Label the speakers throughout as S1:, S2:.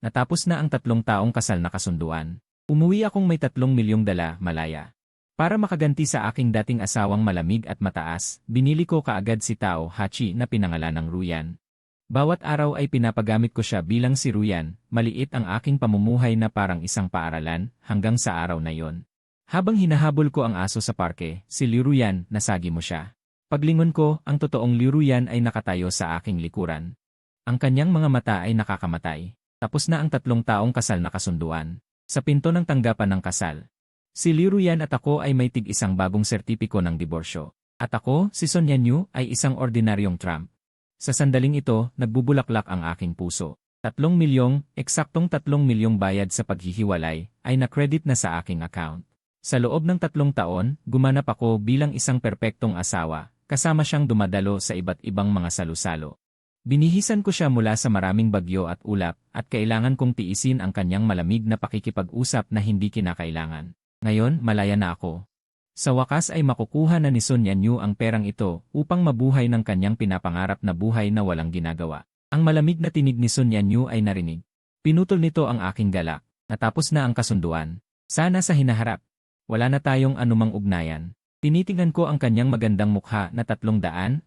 S1: Natapos na ang 3 taong kasal na kasunduan. Umuwi akong may 3 milyong dala, Malaya. Para makaganti sa aking dating asawang malamig at mataas, binili ko kaagad si Tao Hachi na pinangalan ng Ruyan. Bawat araw ay pinapagamit ko siya bilang si Ruyan, maliit ang aking pamumuhay na parang isang paaralan, hanggang sa araw na yon. Habang hinahabol ko ang aso sa parke, si Liruyan, nasagi mo siya. Paglingon ko, ang totoong Liruyan ay nakatayo sa aking likuran. Ang kanyang mga mata ay nakakamatay. Tapos na ang 3 taong kasal na kasunduan. Sa pinto ng tanggapan ng kasal. Si Liruyan at ako ay may tig-isang bagong sertipiko ng diborsyo. At ako, si Son Yanyu, ay isang ordinaryong tramp. Sa sandaling ito, nagbubulaklak ang aking puso. 3 milyong, eksaktong 3 milyong bayad sa paghihiwalay, ay na-credit na sa aking account. Sa loob ng 3 taon, gumanap ako bilang isang perpektong asawa, kasama siyang dumadalo sa iba't ibang mga salusalo. Binihisan ko siya mula sa maraming bagyo at ulap, at kailangan kong tiisin ang kanyang malamig na pakikipag-usap na hindi kinakailangan. Ngayon, malaya na ako. Sa wakas ay makukuha na ni Son Yanyu ang perang ito upang mabuhay ng kanyang pinapangarap na buhay na walang ginagawa. Ang malamig na tinig ni Son Yanyu ay narinig. Pinutol nito ang aking galak. Natapos na ang kasunduan. Sana sa hinaharap. Wala na tayong anumang ugnayan. Tinitingnan ko ang kanyang magandang mukha na 360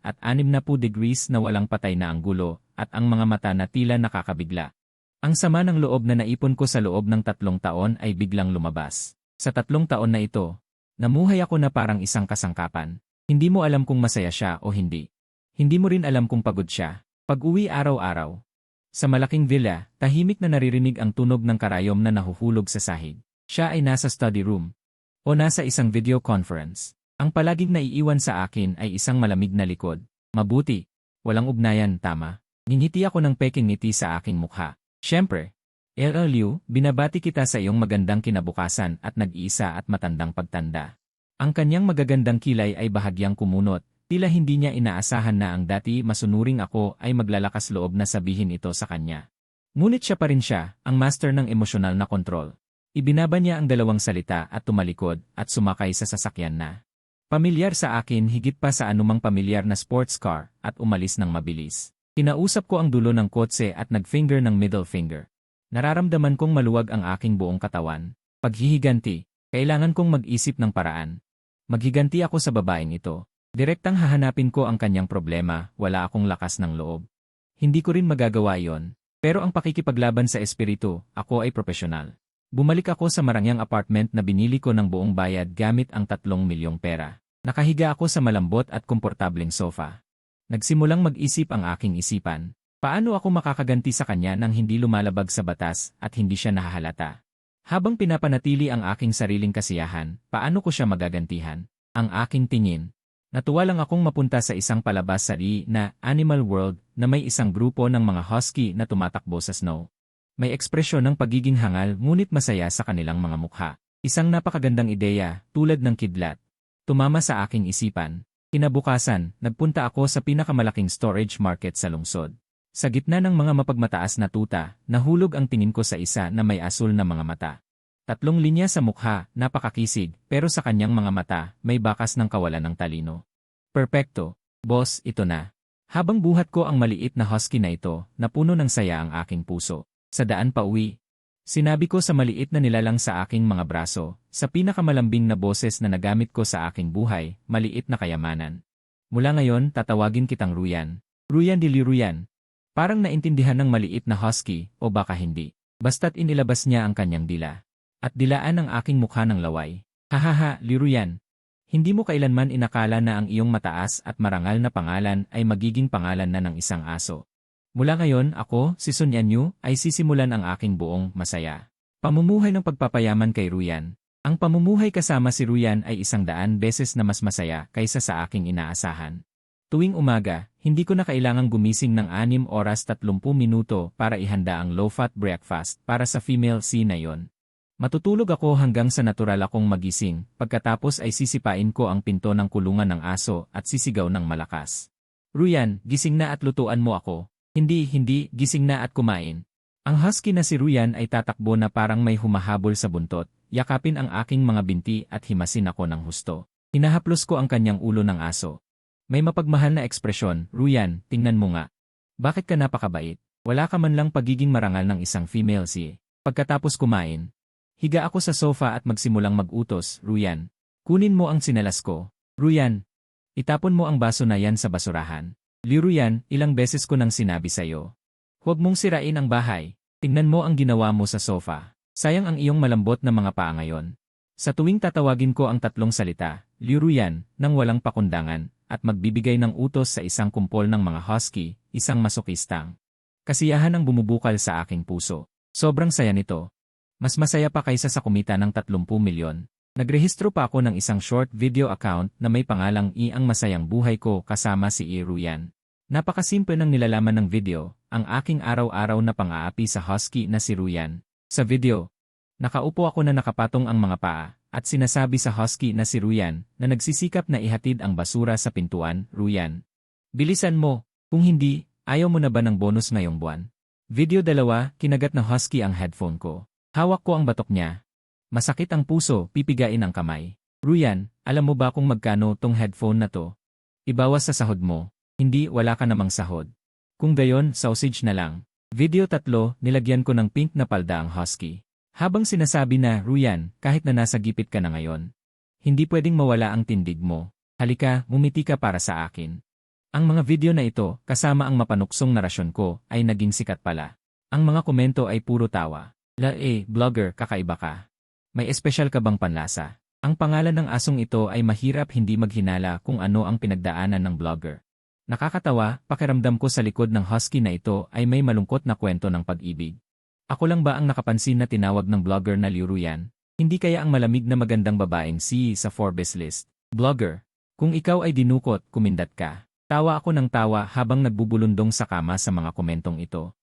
S1: degrees na walang patay na anggulo at ang mga mata na tila nakakabigla. Ang sama ng loob na naipon ko sa loob ng 3 taon ay biglang lumabas. Sa 3 taon na ito, namuhay ako na parang isang kasangkapan. Hindi mo alam kung masaya siya o hindi. Hindi mo rin alam kung pagod siya. Pag-uwi araw-araw. Sa malaking villa, tahimik na naririnig ang tunog ng karayom na nahuhulog sa sahig. Siya ay nasa study room. O nasa isang video conference. Ang palaging naiiwan sa akin ay isang malamig na likod. Mabuti. Walang ugnayan, tama. Ngingiti ako ng peking ngiti sa aking mukha. Siyempre. Liu, binabati kita sa iyong magandang kinabukasan at nag-iisa at matandang pagtanda. Ang kanyang magagandang kilay ay bahagyang kumunot. Tila hindi niya inaasahan na ang dati masunuring ako ay maglalakas loob na sabihin ito sa kanya. Ngunit siya pa rin siya, ang master ng emosyonal na kontrol. Ibinaba niya ang 2 salita at tumalikod at sumakay sa sasakyan na. Pamilyar sa akin higit pa sa anumang pamilyar na sports car at umalis ng mabilis. Kinausap ko ang dulo ng kotse at nag-finger ng middle finger. Nararamdaman kong maluwag ang aking buong katawan. Paghihiganti, kailangan kong mag-isip ng paraan. Maghiganti ako sa babaeng ito. Direktang hahanapin ko ang kanyang problema, wala akong lakas ng loob. Hindi ko rin magagawa yon. Pero ang pakikipaglaban sa espiritu, ako ay profesional. Bumalik ako sa marangyang apartment na binili ko ng buong bayad gamit ang 3 milyong pera. Nakahiga ako sa malambot at komportableng sofa. Nagsimulang mag-isip ang aking isipan. Paano ako makakaganti sa kanya nang hindi lumalabag sa batas at hindi siya nahahalata? Habang pinapanatili ang aking sariling kasiyahan, paano ko siya magagantihan? Ang aking tingin. Natuwa lang akong mapunta sa isang palabas sa na Animal World na may isang grupo ng mga husky na tumatakbo sa snow. May ekspresyon ng pagiging hangal ngunit masaya sa kanilang mga mukha. Isang napakagandang ideya, tulad ng kidlat. Tumama sa aking isipan. Kinabukasan, nagpunta ako sa pinakamalaking storage market sa lungsod. Sa gitna ng mga mapagmataas na tuta, nahulog ang tingin ko sa isa na may asul na mga mata. 3 linya sa mukha, napakakisig, pero sa kanyang mga mata, may bakas ng kawalan ng talino. Perpekto. Boss, ito na. Habang buhat ko ang maliit na husky na ito, napuno ng saya ang aking puso. Sa daan pa uwi. Sinabi ko sa maliit na nilalang sa aking mga braso, sa pinakamalambing na boses na nagamit ko sa aking buhay, maliit na kayamanan. Mula ngayon, tatawagin kitang Ruyan. Ruyan de Liruyan. Parang naintindihan ng maliit na husky, o baka hindi. Basta't inilabas niya ang kanyang dila. At dilaan ang aking mukha ng laway. Hahaha, Liruyan. Hindi mo kailanman inakala na ang iyong mataas at marangal na pangalan ay magiging pangalan na ng isang aso. Mula ngayon, ako, si Son Yanyu, ay sisimulan ang aking buong masaya. Pamumuhay ng pagpapayaman kay Ruyan. Ang pamumuhay kasama si Ruyan ay 100 beses na mas masaya kaysa sa aking inaasahan. Tuwing umaga, hindi ko na kailangang gumising ng 6 oras 30 minuto para ihanda ang low-fat breakfast para sa female C na yon. Matutulog ako hanggang sa natural akong magising, pagkatapos ay sisipain ko ang pinto ng kulungan ng aso at sisigaw ng malakas. Ruyan, gising na at lutuan mo ako. Hindi, gising na at kumain. Ang husky na si Ruyan ay tatakbo na parang may humahabol sa buntot, yakapin ang aking mga binti at himasin ako ng husto. Hinahaplos ko ang kanyang ulo ng aso. May mapagmahal na ekspresyon, Ruyan, tingnan mo nga. Bakit ka napakabait? Wala ka man lang pagiging marangal ng isang female si. Pagkatapos kumain, higa ako sa sofa at magsimulang mag-utos, Ruyan. Kunin mo ang sinelas ko. Ruyan, itapon mo ang baso na yan sa basurahan. Ruyan, ilang beses ko nang sinabi sa'yo. Huwag mong sirain ang bahay. Tingnan mo ang ginawa mo sa sofa. Sayang ang iyong malambot na mga paa ngayon. Sa tuwing tatawagin ko ang tatlong salita, Ruyan, nang walang pakundangan, at magbibigay ng utos sa isang kumpol ng mga husky, isang masokistang. Kasiyahan ang bumubukal sa aking puso. Sobrang saya nito. Mas masaya pa kaysa sa kumita ng 30 milyon. Nagrehistro pa ako ng isang short video account na may pangalang Ang Masayang Buhay Ko kasama si Ruyan. Napakasimple ng nilalaman ng video, ang aking araw-araw na pang-aapi sa husky na si Ruyan. Sa video, nakaupo ako na nakapatong ang mga paa, at sinasabi sa husky na si Ruyan na nagsisikap na ihatid ang basura sa pintuan, Ruyan. Bilisan mo, kung hindi, ayaw mo na ba ng bonus ngayong buwan? Video 2, kinagat na husky ang headphone ko. Hawak ko ang batok niya. Masakit ang puso, pipigain ang kamay. Ruyan, alam mo ba kung magkano tong headphone na to? Ibawas sa sahod mo. Hindi, wala ka namang sahod. Kung gayon, sausage na lang. Video 3, nilagyan ko ng pink na palda ang husky. Habang sinasabi na, Ruyan, kahit na nasa gipit ka na ngayon, hindi pwedeng mawala ang tindig mo. Halika, ngumiti ka para sa akin. Ang mga video na ito, kasama ang mapanuksong narasyon ko, ay naging sikat pala. Ang mga komento ay puro tawa. Vlogger, kakaiba ka. May espesyal ka bang panlasa? Ang pangalan ng asong ito ay mahirap hindi maghinala kung ano ang pinagdaanan ng vlogger. Nakakatawa, pakiramdam ko sa likod ng husky na ito ay may malungkot na kwento ng pag-ibig. Ako lang ba ang nakapansin na tinawag ng vlogger na Ruyan? Hindi kaya ang malamig na magandang babaeng sa Forbes list? Vlogger, kung ikaw ay dinukot, kumindat ka. Tawa ako ng tawa habang nagbubulundong sa kama sa mga komentong ito.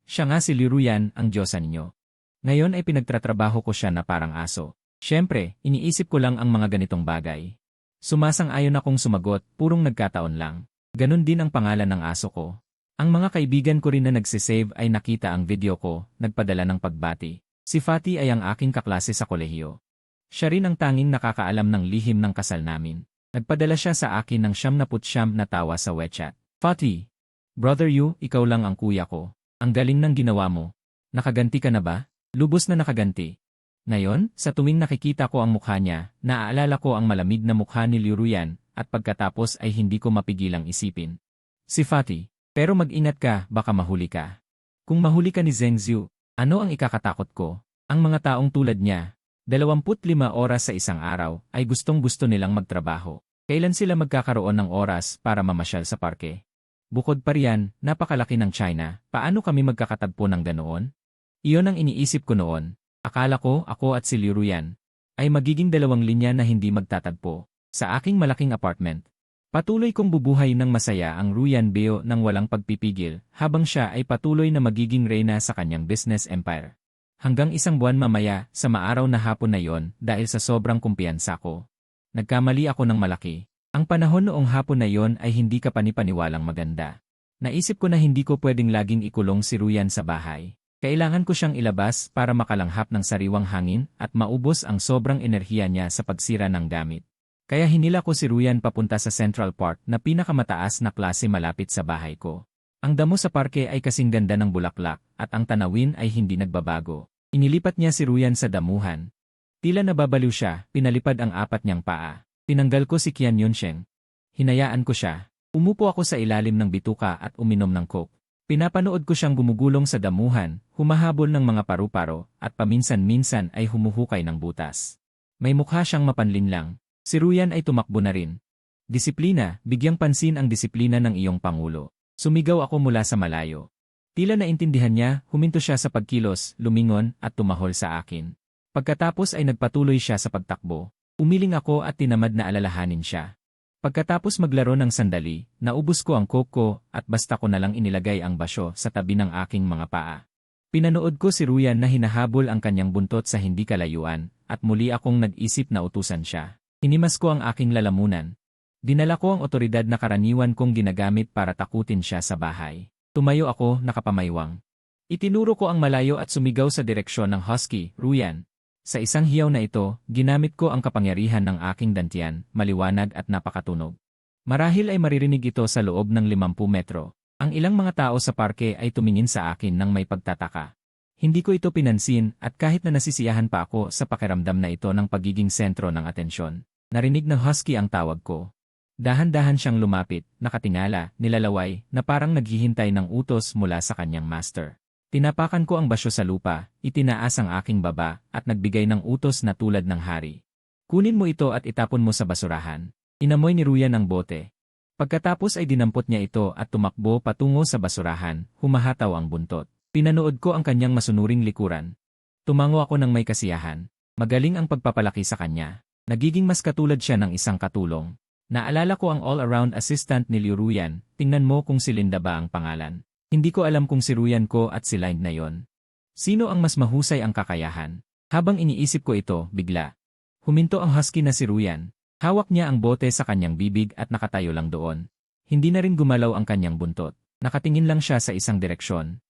S1: Siya nga si Ruyan, ang diyosa ninyo. Ngayon ay pinagtatrabaho ko siya na parang aso. Siyempre, iniisip ko lang ang mga ganitong bagay. Sumasang-ayon akong sumagot, purong nagkataon lang. Ganon din ang pangalan ng aso ko. Ang mga kaibigan ko rin na nagsisave ay nakita ang video ko, nagpadala ng pagbati. Si Fatty ay ang aking kaklase sa kolehiyo. Siya rin ang tanging nakakaalam ng lihim ng kasal namin. Nagpadala siya sa akin ng 99 na tawa sa WeChat. Fatty, brother you, ikaw lang ang kuya ko. Ang galing ng ginawa mo. Nakaganti ka na ba? Lubos na nakaganti. Ngayon, sa tuwing nakikita ko ang mukha niya, naaalala ko ang malamig na mukha ni Ruyan, at pagkatapos ay hindi ko mapigilang isipin. Si Fatty, pero mag-ingat ka, baka mahuli ka. Kung mahuli ka ni Zheng Zhu, ano ang ikakatakot ko? Ang mga taong tulad niya, 25 oras sa isang araw, ay gustong-gusto nilang magtrabaho. Kailan sila magkakaroon ng oras para mamasyal sa parke? Bukod pa riyan, napakalaki ng China, paano kami magkakatagpo ng ganoon? Iyon ang iniisip ko noon. Akala ko, ako at si Ruyan, ay magiging 2 linya na hindi magtatagpo, sa aking malaking apartment. Patuloy kong bubuhay ng masaya ang Ruyan Beo nang walang pagpipigil, habang siya ay patuloy na magiging reyna sa kanyang business empire. Hanggang 1 buwan mamaya, sa maaraw na hapon na yon, dahil sa sobrang kumpiyansa ko. Nagkamali ako ng malaki. Ang panahon noong hapon na yon ay hindi ka panipaniwalang maganda. Naisip ko na hindi ko pwedeng laging ikulong si Ruyan sa bahay. Kailangan ko siyang ilabas para makalanghap ng sariwang hangin at maubos ang sobrang enerhiya niya sa pagsira ng gamit. Kaya hinila ko si Ruyan papunta sa Central Park na pinakamataas na klase malapit sa bahay ko. Ang damo sa parke ay kasing ganda ng bulaklak at ang tanawin ay hindi nagbabago. Inilipat niya si Ruyan sa damuhan. Tila nababaliw siya, pinalipad ang 4 niyang paa. Tinanggal ko si Qian Yunsheng. Hinayaan ko siya. Umupo ako sa ilalim ng bituka at uminom ng coke. Pinapanood ko siyang gumugulong sa damuhan, humahabol ng mga paru-paro, at paminsan-minsan ay humuhukay ng butas. May mukha siyang mapanlinlang. Si Ruyan ay tumakbo na rin. Disiplina, bigyang pansin ang disiplina ng iyong pangulo. Sumigaw ako mula sa malayo. Tila naintindihan niya, huminto siya sa pagkilos, lumingon, at tumahol sa akin. Pagkatapos ay nagpatuloy siya sa pagtakbo. Umiling ako at tinamad na alalahanin siya. Pagkatapos maglaro ng sandali, naubos ko ang coke ko at basta ko na lang inilagay ang basyo sa tabi ng aking mga paa. Pinanood ko si Ruyan na hinahabol ang kanyang buntot sa hindi kalayuan at muli akong nag-isip na utusan siya. Hinimas ko ang aking lalamunan. Dinala ko ang otoridad na karaniwan kong ginagamit para takutin siya sa bahay. Tumayo ako, nakapamaywang. Itinuro ko ang malayo at sumigaw sa direksyon ng husky, Ruyan. Sa isang hiyaw na ito, ginamit ko ang kapangyarihan ng aking dantian, maliwanag at napakatunog. Marahil ay maririnig ito sa loob ng 50 metro. Ang ilang mga tao sa parke ay tumingin sa akin nang may pagtataka. Hindi ko ito pinansin at kahit na nasisiyahan pa ako sa pakiramdam na ito ng pagiging sentro ng atensyon, narinig ng husky ang tawag ko. Dahan-dahan siyang lumapit, nakatingala, nilalaway, na parang naghihintay ng utos mula sa kanyang master. Tinapakan ko ang basyo sa lupa, itinaas ang aking baba, at nagbigay ng utos na tulad ng hari. Kunin mo ito at itapon mo sa basurahan. Inamoy ni Ruyan ang bote. Pagkatapos ay dinampot niya ito at tumakbo patungo sa basurahan, humahataw ang buntot. Pinanood ko ang kanyang masunuring likuran. Tumango ako ng may kasiyahan. Magaling ang pagpapalaki sa kanya. Nagiging mas katulad siya ng isang katulong. Naalala ko ang all-around assistant ni Liu Ruyan. Tingnan mo kung si Linda ba ang pangalan. Hindi ko alam kung si Ruyan ko at si Lind na yon. Sino ang mas mahusay ang kakayahan? Habang iniisip ko ito, bigla. Huminto ang husky na si Ruyan. Hawak niya ang bote sa kanyang bibig at nakatayo lang doon. Hindi na rin gumalaw ang kanyang buntot. Nakatingin lang siya sa isang direksyon.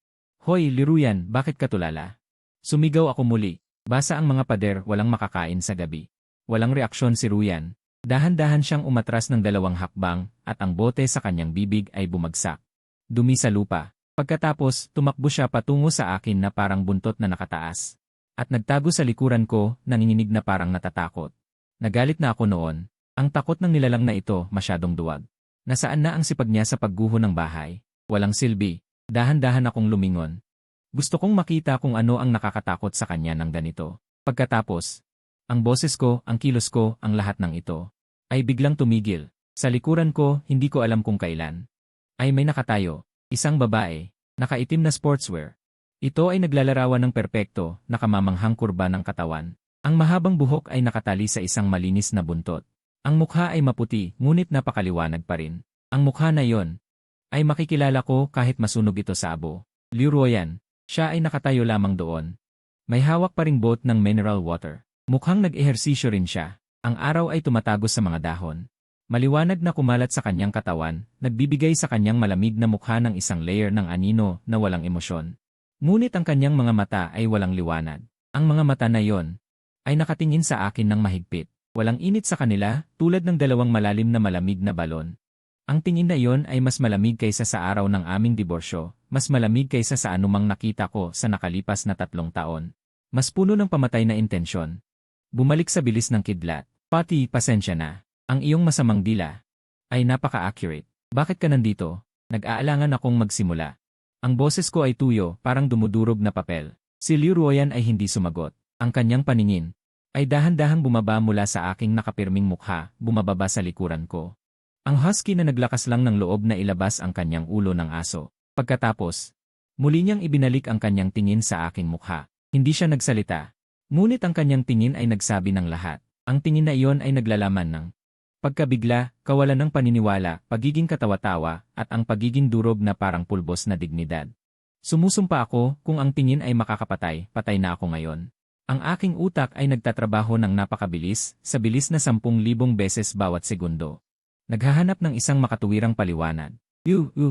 S1: Hoy, Liruyan, bakit ka tulala? Sumigaw ako muli. Basa ang mga pader, walang makakain sa gabi. Walang reaksyon si Ruyan. Dahan-dahan siyang umatras ng 2 hakbang at ang bote sa kanyang bibig ay bumagsak. Dumi sa lupa. Pagkatapos, tumakbo siya patungo sa akin na parang buntot na nakataas. At nagtago sa likuran ko, nanginginig na parang natatakot. Nagalit na ako noon. Ang takot ng nilalang na ito, masyadong duwag. Nasaan na ang sipag niya sa pagguho ng bahay? Walang silbi. Dahan-dahan akong lumingon. Gusto kong makita kung ano ang nakakatakot sa kanya ng ganito. Pagkatapos, ang boses ko, ang kilos ko, ang lahat ng ito, ay biglang tumigil. Sa likuran ko, hindi ko alam kung kailan. Ay may nakatayo, isang babae, nakaitim na sportswear. Ito ay naglalarawan ng perpekto, nakamamanghang kurba ng katawan. Ang mahabang buhok ay nakatali sa isang malinis na buntot. Ang mukha ay maputi, ngunit napakaliwanag pa rin. Ang mukha na yon ay makikilala ko kahit masunog ito sa abo. Liu Ruyan, siya ay nakatayo lamang doon. May hawak pa ring boat ng mineral water. Mukhang nag-ehersisyo rin siya. Ang araw ay tumatagos sa mga dahon. Maliwanag na kumalat sa kanyang katawan, nagbibigay sa kanyang malamig na mukha ng isang layer ng anino na walang emosyon. Ngunit ang kanyang mga mata ay walang liwanag. Ang mga mata na yon ay nakatingin sa akin ng mahigpit. Walang init sa kanila, tulad ng 2 malalim na malamig na balon. Ang tingin na iyon ay mas malamig kaysa sa araw ng aming diborsyo, mas malamig kaysa sa anumang nakita ko sa nakalipas na 3 taon. Mas puno ng pamatay na intensyon. Bumalik sa bilis ng kidlat. Pati, pasensya na. Ang iyong masamang dila ay napaka-accurate. Bakit ka nandito? Nag-aalangan akong magsimula. Ang boses ko ay tuyo, parang dumudurog na papel. Si Liu Ruyan ay hindi sumagot. Ang kanyang paningin ay dahan-dahang bumaba mula sa aking nakapirming mukha, bumababa sa likuran ko. Ang husky na naglakas lang ng loob na ilabas ang kanyang ulo ng aso. Pagkatapos, muli niyang ibinalik ang kanyang tingin sa aking mukha. Hindi siya nagsalita. Ngunit ang kanyang tingin ay nagsabi ng lahat. Ang tingin na iyon ay naglalaman ng pagkabigla, kawalan ng paniniwala, pagiging katawa-tawa, at ang pagiging durog na parang pulbos na dignidad. Sumusumpa ako, kung ang tingin ay makakapatay, patay na ako ngayon. Ang aking utak ay nagtatrabaho ng napakabilis, sa bilis na 10,000 beses bawat segundo. Naghahanap ng isang makatuwirang paliwanag.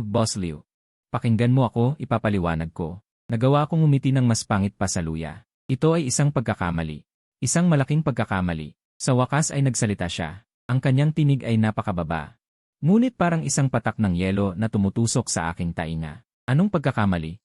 S1: Boss Liu. Pakinggan mo ako, ipapaliwanag ko. Nagawa akong umiti ng mas pangit pa sa luya. Ito ay isang pagkakamali. Isang malaking pagkakamali. Sa wakas ay nagsalita siya. Ang kanyang tinig ay napakababa. Ngunit parang isang patak ng yelo na tumutusok sa aking tainga. Anong pagkakamali?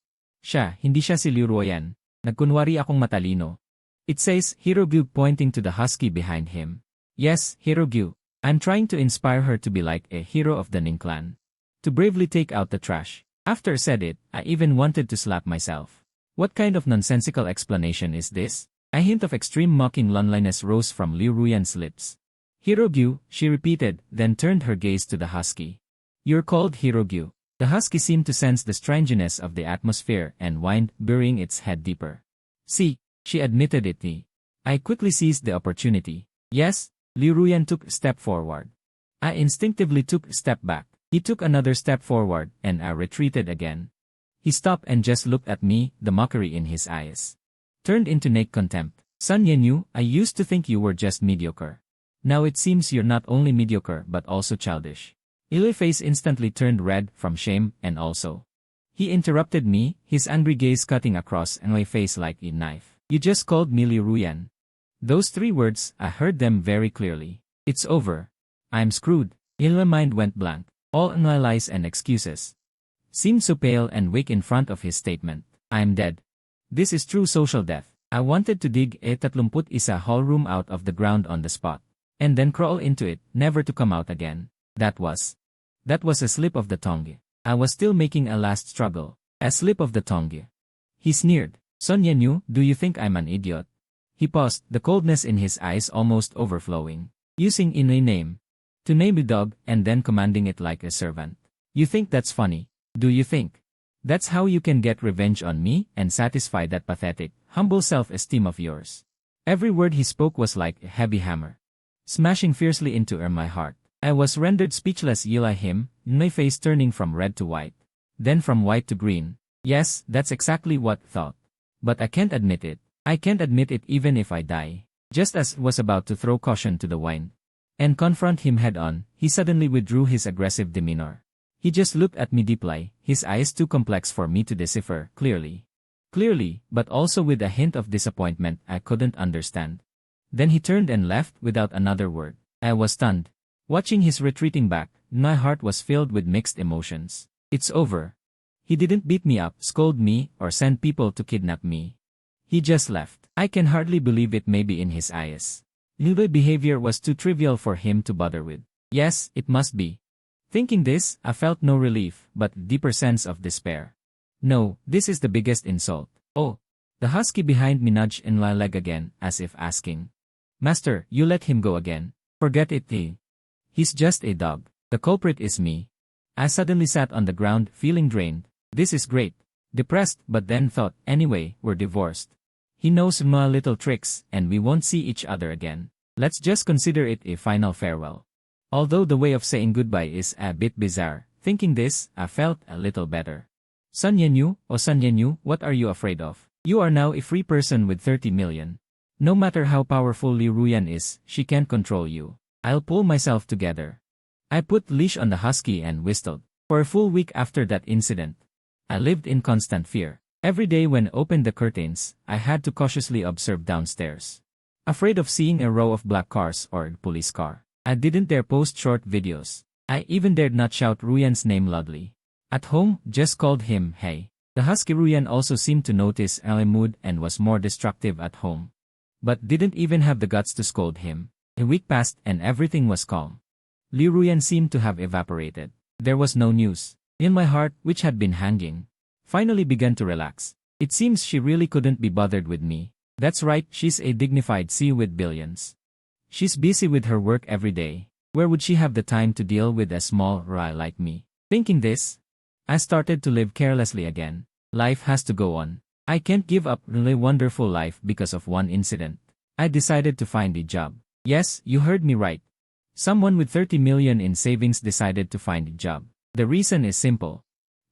S1: Hindi siya si Liu Ruyan. Nagkunwari akong matalino. It says, Hirogyu pointing to the husky behind him. Yes, Hirogyu. I'm trying to inspire her to be like a hero of the Ning clan. To bravely take out the trash. After said it, I even wanted to slap myself. What kind of nonsensical explanation is this? A hint of extreme mocking loneliness rose from Liu Ruyan's lips. Hirogyu, she repeated, then turned her gaze to the husky. You're called Hirogyu. The husky seemed to sense the strangeness of the atmosphere and whined, burying its head deeper. See, she admitted it. I quickly seized the opportunity. Yes, Liu Ruyan took a step forward. I instinctively took a step back. He took another step forward, and I retreated again. He stopped and just looked at me, the mockery in his eyes turned into naked contempt. Sun Yenyu, I used to think you were just mediocre. Now it seems you're not only mediocre but also childish. Iloy's face instantly turned red from shame, and also. He interrupted me, his angry gaze cutting across Iloy's face like a knife. You just called me Liu Ruyan. Those 3 words, I heard them very clearly. It's over. I'm screwed. Iloy's mind went blank. All lies and excuses. seemed so pale and weak in front of his statement. I'm dead. This is true social death. I wanted to dig a 31 hall room out of the ground on the spot. And then crawl into it, never to come out again. That was a slip of the tongue. I was still making a last struggle. A slip of the tongue. He sneered. Son Yanyu, do you think I'm an idiot? He paused, the coldness in his eyes almost overflowing. Using in a name. To name a dog, and then commanding it like a servant. You think that's funny? Do you think that's how you can get revenge on me and satisfy that pathetic, humble self-esteem of yours? Every word he spoke was like a heavy hammer, smashing fiercely into my heart. I was rendered speechless. Yell him, my face turning from red to white, then from white to green. Yes, that's exactly what I thought. But I can't admit it. I can't admit it even if I die. Just as I was about to throw caution to the wind and confront him head-on, he suddenly withdrew his aggressive demeanor. He just looked at me deeply, his eyes too complex for me to decipher clearly. Clearly, but also with a hint of disappointment I couldn't understand. Then he turned and left without another word. I was stunned. Watching his retreating back, my heart was filled with mixed emotions. It's over. He didn't beat me up, scold me, or send people to kidnap me. He just left. I can hardly believe it. Maybe in his eyes, Liu's behavior was too trivial for him to bother with. Yes, it must be. Thinking this, I felt no relief, but a deeper sense of despair. No, this is the biggest insult. Oh. The husky behind me nudged in my leg again, as if asking. Master, you let him go again. Forget it. He's just a dog. The culprit is me. I suddenly sat on the ground, feeling drained. This is great. Depressed, but then thought, anyway, we're divorced. He knows my little tricks, and we won't see each other again. Let's just consider it a final farewell. Although the way of saying goodbye is a bit bizarre, thinking this, I felt a little better. Son Yanyu, oh Son Yanyu, what are you afraid of? You are now a free person with 30 million. No matter how powerful Li Ruyan is, she can't control you. I'll pull myself together. I put leash on the husky and whistled. For a full week after that incident, I lived in constant fear. Every day when I opened the curtains, I had to cautiously observe downstairs. Afraid of seeing a row of black cars or a police car. I didn't dare post short videos. I even dared not shout Ruyan's name loudly. At home, just called him, hey. The husky Ruyan also seemed to notice my mood and was more destructive at home. But didn't even have the guts to scold him. A week passed and everything was calm. Li Ruyan seemed to have evaporated. There was no news. In my heart, which had been hanging, finally began to relax. It seems she really couldn't be bothered with me. That's right, she's a dignified CEO with billions. She's busy with her work every day. Where would she have the time to deal with a small fry like me? Thinking this, I started to live carelessly again. Life has to go on. I can't give up a wonderful life because of one incident. I decided to find a job. Yes, you heard me right. Someone with 30 million in savings decided to find a job. The reason is simple.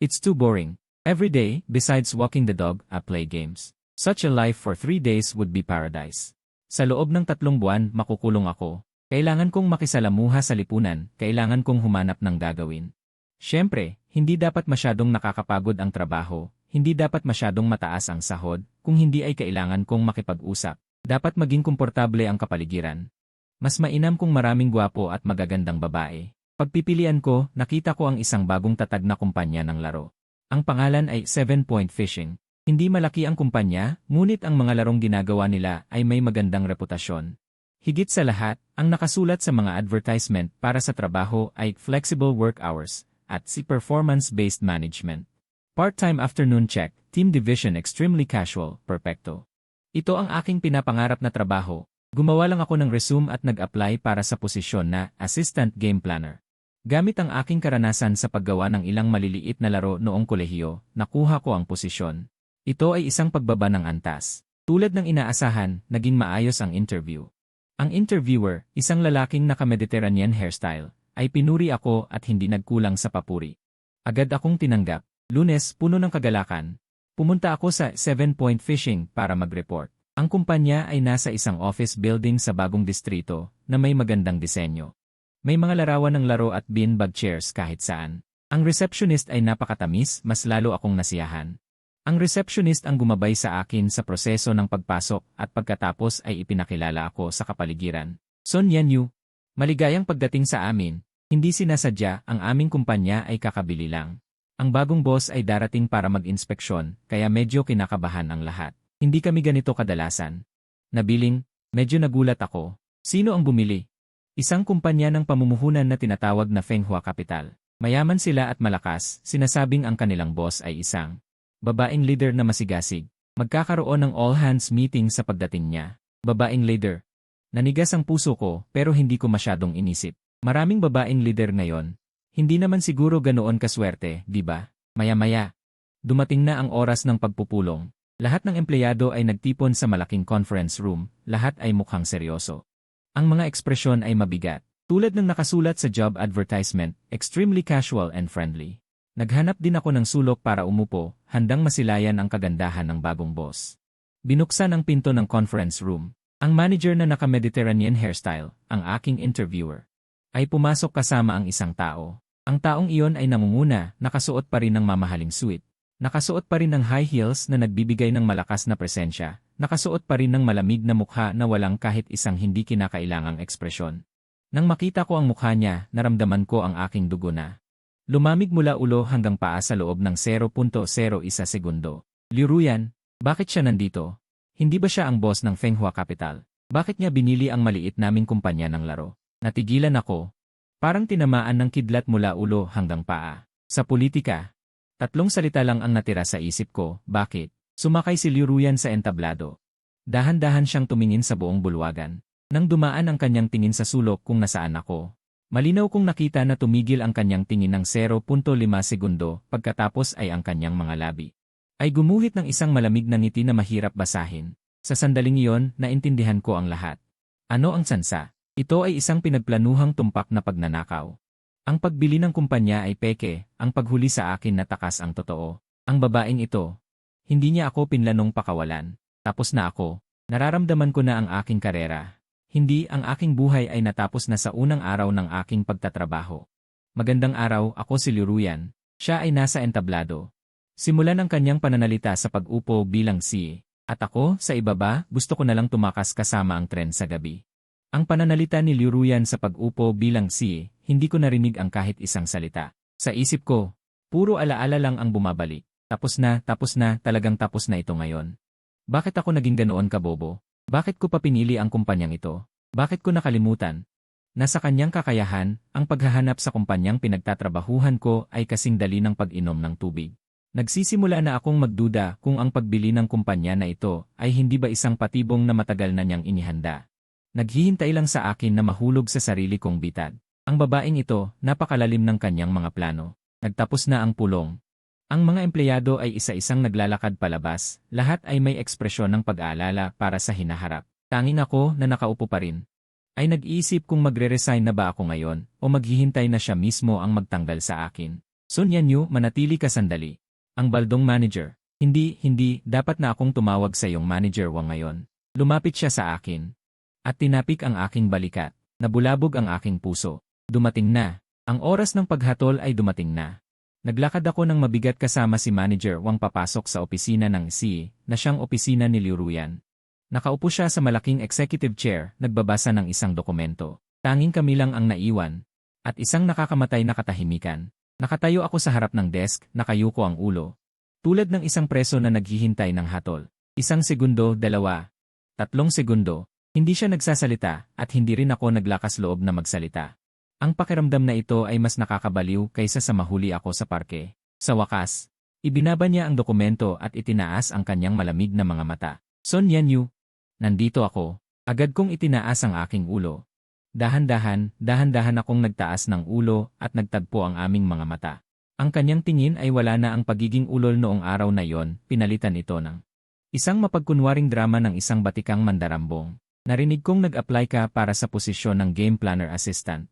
S1: It's too boring. Every day, besides walking the dog, I play games. Such a life for 3 days would be paradise. Sa loob ng 3 buwan, makukulong ako. Kailangan kong makisalamuha sa lipunan, kailangan kong humanap ng gagawin. Siyempre, hindi dapat masyadong nakakapagod ang trabaho, hindi dapat masyadong mataas ang sahod, kung hindi ay kailangan kong makipag-usap. Dapat maging komportable ang kapaligiran. Mas mainam kung maraming gwapo at magagandang babae. Pagpipilian ko, nakita ko ang isang bagong tatag na kumpanya ng laro. Ang pangalan ay 7 Point Fishing. Hindi malaki ang kumpanya, ngunit ang mga larong ginagawa nila ay may magandang reputasyon. Higit sa lahat, ang nakasulat sa mga advertisement para sa trabaho ay flexible work hours at performance-based management. Part-time afternoon check, team division extremely casual, perfecto. Ito ang aking pinapangarap na trabaho. Gumawa lang ako ng resume at nag-apply para sa posisyon na Assistant Game Planner. Gamit ang aking karanasan sa paggawa ng ilang maliliit na laro noong kolehiyo, nakuha ko ang posisyon. Ito ay isang pagbaba ng antas. Tulad ng inaasahan, naging maayos ang interview. Ang interviewer, isang lalaking naka-Mediterranean hairstyle, ay pinuri ako at hindi nagkulang sa papuri. Agad akong tinanggap. Lunes, puno ng kagalakan. Pumunta ako sa 7 Point Fishing para mag-report. Ang kumpanya ay nasa isang office building sa bagong distrito na may magandang disenyo. May mga larawan ng laro at beanbag chairs kahit saan. Ang receptionist ay napakatamis, mas lalo akong nasiyahan. Ang receptionist ang gumabay sa akin sa proseso ng pagpasok at pagkatapos ay ipinakilala ako sa kapaligiran. Son Yanyu, maligayang pagdating sa amin, hindi sinasadya, ang aming kumpanya ay kakabili lang. Ang bagong boss ay darating para mag-inspeksyon, kaya medyo kinakabahan ang lahat. Hindi kami ganito kadalasan. Nabiling, medyo nagulat ako. Sino ang bumili? Isang kumpanya ng pamumuhunan na tinatawag na Fenghua Capital. Mayaman sila at malakas, sinasabing ang kanilang boss ay isang babaeng leader na masigasig. Magkakaroon ng all-hands meeting sa pagdating niya. Babaeng leader. Nanigas ang puso ko pero hindi ko masyadong inisip. Maraming babaeng leader ngayon. Hindi naman siguro ganoon kaswerte, di ba? Maya-maya. Dumating na ang oras ng pagpupulong. Lahat ng empleyado ay nagtipon sa malaking conference room, lahat ay mukhang seryoso. Ang mga ekspresyon ay mabigat. Tulad ng nakasulat sa job advertisement, extremely casual and friendly. Naghanap din ako ng sulok para umupo, handang masilayan ang kagandahan ng bagong boss. Binuksan ang pinto ng conference room. Ang manager na naka-Mediterranean hairstyle, ang aking interviewer, ay pumasok kasama ang isang tao. Ang taong iyon ay nangunguna, nakasuot pa rin ng mamahaling suit. Nakasuot pa rin ng high heels na nagbibigay ng malakas na presensya. Nakasuot pa rin ng malamig na mukha na walang kahit isang hindi kinakailangang ekspresyon. Nang makita ko ang mukha niya, naramdaman ko ang aking dugo na lumamig mula ulo hanggang paa sa loob ng 0.01 segundo. Liu Ruyan, bakit siya nandito? Hindi ba siya ang boss ng Fenghua Capital? Bakit niya binili ang maliit naming kumpanya ng laro? Natigilan ako. Parang tinamaan ng kidlat mula ulo hanggang paa. Sa politika, 3 salita lang ang natira sa isip ko, bakit? Sumakay si Liu Ruyan sa entablado. Dahan-dahan siyang tumingin sa buong bulwagan. Nang dumaan ang kanyang tingin sa sulok kung nasaan ako, malinaw kong nakita na tumigil ang kanyang tingin ng 0.5 segundo pagkatapos ay ang kanyang mga labi ay gumuhit ng isang malamig na ngiti na mahirap basahin. Sa sandaling iyon, naintindihan ko ang lahat. Ano ang tsansa? Ito ay isang pinagplanuhang tumpak na pagnanakaw. Ang pagbili ng kumpanya ay peke, ang paghuli sa akin na takas ang totoo. Ang babaeng ito, hindi niya ako pinlanong pakawalan. Tapos na ako. Nararamdaman ko na ang aking karera. Hindi, ang aking buhay ay natapos na sa unang araw ng aking pagtatrabaho. Magandang araw, ako si Liu Ruyan. Siya ay nasa entablado. Simulan ang kanyang pananalita sa pag-upo bilang CEO. At ako, sa ibaba, gusto ko nalang tumakas kasama ang tren sa gabi. Ang pananalita ni Liu Ruyan sa pag-upo bilang CEO, hindi ko narinig ang kahit isang salita. Sa isip ko, puro alaala lang ang bumabalik. Tapos na, talagang tapos na ito ngayon. Bakit ako naging ganoon kabobo? Bakit ko pa pinili ang kumpanyang ito? Bakit ko nakalimutan? Nasa kanyang kakayahan, ang paghahanap sa kumpanyang pinagtatrabahuhan ko ay kasing dali ng pag-inom ng tubig. Nagsisimula na akong magduda kung ang pagbili ng kumpanya na ito ay hindi ba isang patibong na matagal na niyang inihanda. Naghihintay lang sa akin na mahulog sa sarili kong bitad. Ang babaeng ito, napakalalim ng kanyang mga plano. Nagtapos na ang pulong. Ang mga empleyado ay isa-isang naglalakad palabas, lahat ay may ekspresyon ng pag-aalala para sa hinaharap. Tanging ako na nakaupo pa rin. Ay nag-iisip kung magre-resign na ba ako ngayon o maghihintay na siya mismo ang magtanggal sa akin. Sun Yanyu, manatili ka sandali. Ang baldong manager. Hindi, dapat na akong tumawag sa iyong manager Wang ngayon. Lumapit siya sa akin. At tinapik ang aking balikat. Nabulabog ang aking puso. Dumating na. Ang oras ng paghatol ay dumating na. Naglakad ako ng mabigat kasama si Manager Wang papasok sa opisina ng CEO, na siyang opisina ni Liu Ruyan. Nakaupo siya sa malaking executive chair, nagbabasa ng isang dokumento. Tanging kami lang ang naiwan. At isang nakakamatay na katahimikan. Nakatayo ako sa harap ng desk, nakayuko ang ulo. Tulad ng isang preso na naghihintay ng hatol. 1 segundo, 2, 3 segundo. Hindi siya nagsasalita at hindi rin ako naglakas loob na magsalita. Ang pakiramdam na ito ay mas nakakabaliw kaysa sa mahuli ako sa parke. Sa wakas, ibinaba niya ang dokumento at itinaas ang kanyang malamig na mga mata. Sun Yanyu, nandito ako. Agad kong itinaas ang aking ulo. Dahan-dahan akong nagtaas ng ulo at nagtagpo ang aming mga mata. Ang kanyang tingin ay wala na ang pagiging ulol noong araw na yon, pinalitan ito ng isang mapagkunwaring drama ng isang batikang mandarambong. Narinig kong nag-apply ka para sa posisyon ng Game Planner Assistant.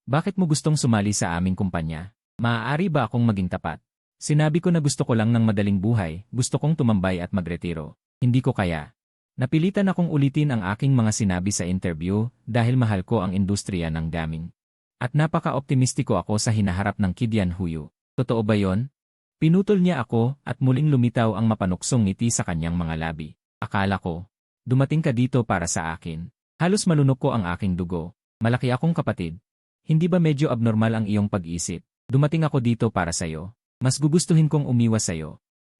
S1: Bakit mo gustong sumali sa aming kumpanya? Maaari ba akong maging tapat? Sinabi ko na gusto ko lang ng madaling buhay, gusto kong tumambay at magretiro. Hindi ko kaya. Napilitan akong ulitin ang aking mga sinabi sa interview dahil mahal ko ang industriya ng gaming. At napaka-optimistiko ako sa hinaharap ng Kidian Huyu. Totoo ba yon? Pinutol niya ako at muling lumitaw ang mapanuksong ngiti sa kanyang mga labi. Akala ko, dumating ka dito para sa akin. Halos malunok ko ang aking dugo. Malaki akong kapatid. Hindi ba medyo abnormal ang iyong pag-isip? Dumating ako dito para sa'yo. Mas gugustuhin kong umiwas sa'yo.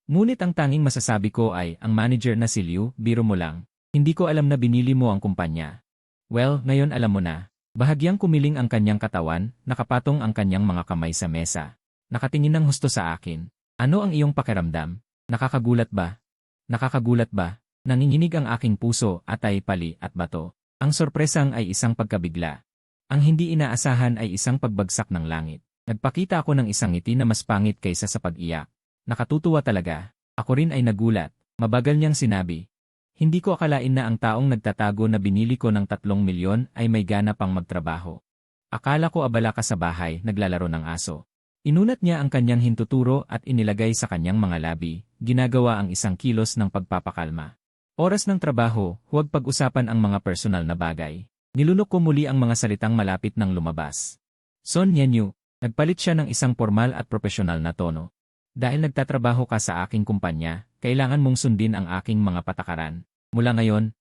S1: Ngunit ang tanging masasabi ko ay, ang manager na si Liu, biro mo lang. Hindi ko alam na binili mo ang kumpanya. Well, ngayon alam mo na. Bahagyang kumiling ang kanyang katawan, nakapatong ang kanyang mga kamay sa mesa. Nakatingin ng husto sa akin. Ano ang iyong pakiramdam? Nakakagulat ba? Nakakagulat ba? Nanginginig ang aking puso, atay, pali, at bato. Ang sorpresang ay isang pagkabigla. Ang hindi inaasahan ay isang pagbagsak ng langit. Nagpakita ako ng isang ngiti na mas pangit kaysa sa pag-iyak. Nakatutuwa talaga. Ako rin ay nagulat. Mabagal niyang sinabi. Hindi ko akalain na ang taong nagtatago na binili ko ng 3 milyon ay may gana pang magtrabaho. Akala ko abala ka sa bahay, naglalaro ng aso. Inunat niya ang kanyang hintuturo at inilagay sa kanyang mga labi, ginagawa ang isang kilos ng pagpapakalma. Oras ng trabaho, huwag pag-usapan ang mga personal na bagay. Nilunok ko muli ang mga salitang malapit ng lumabas. Son Yanyu, nagpalit siya ng isang formal at profesional na tono. Dahil nagtatrabaho ka sa aking kumpanya, kailangan mong sundin ang aking mga patakaran. Mula ngayon,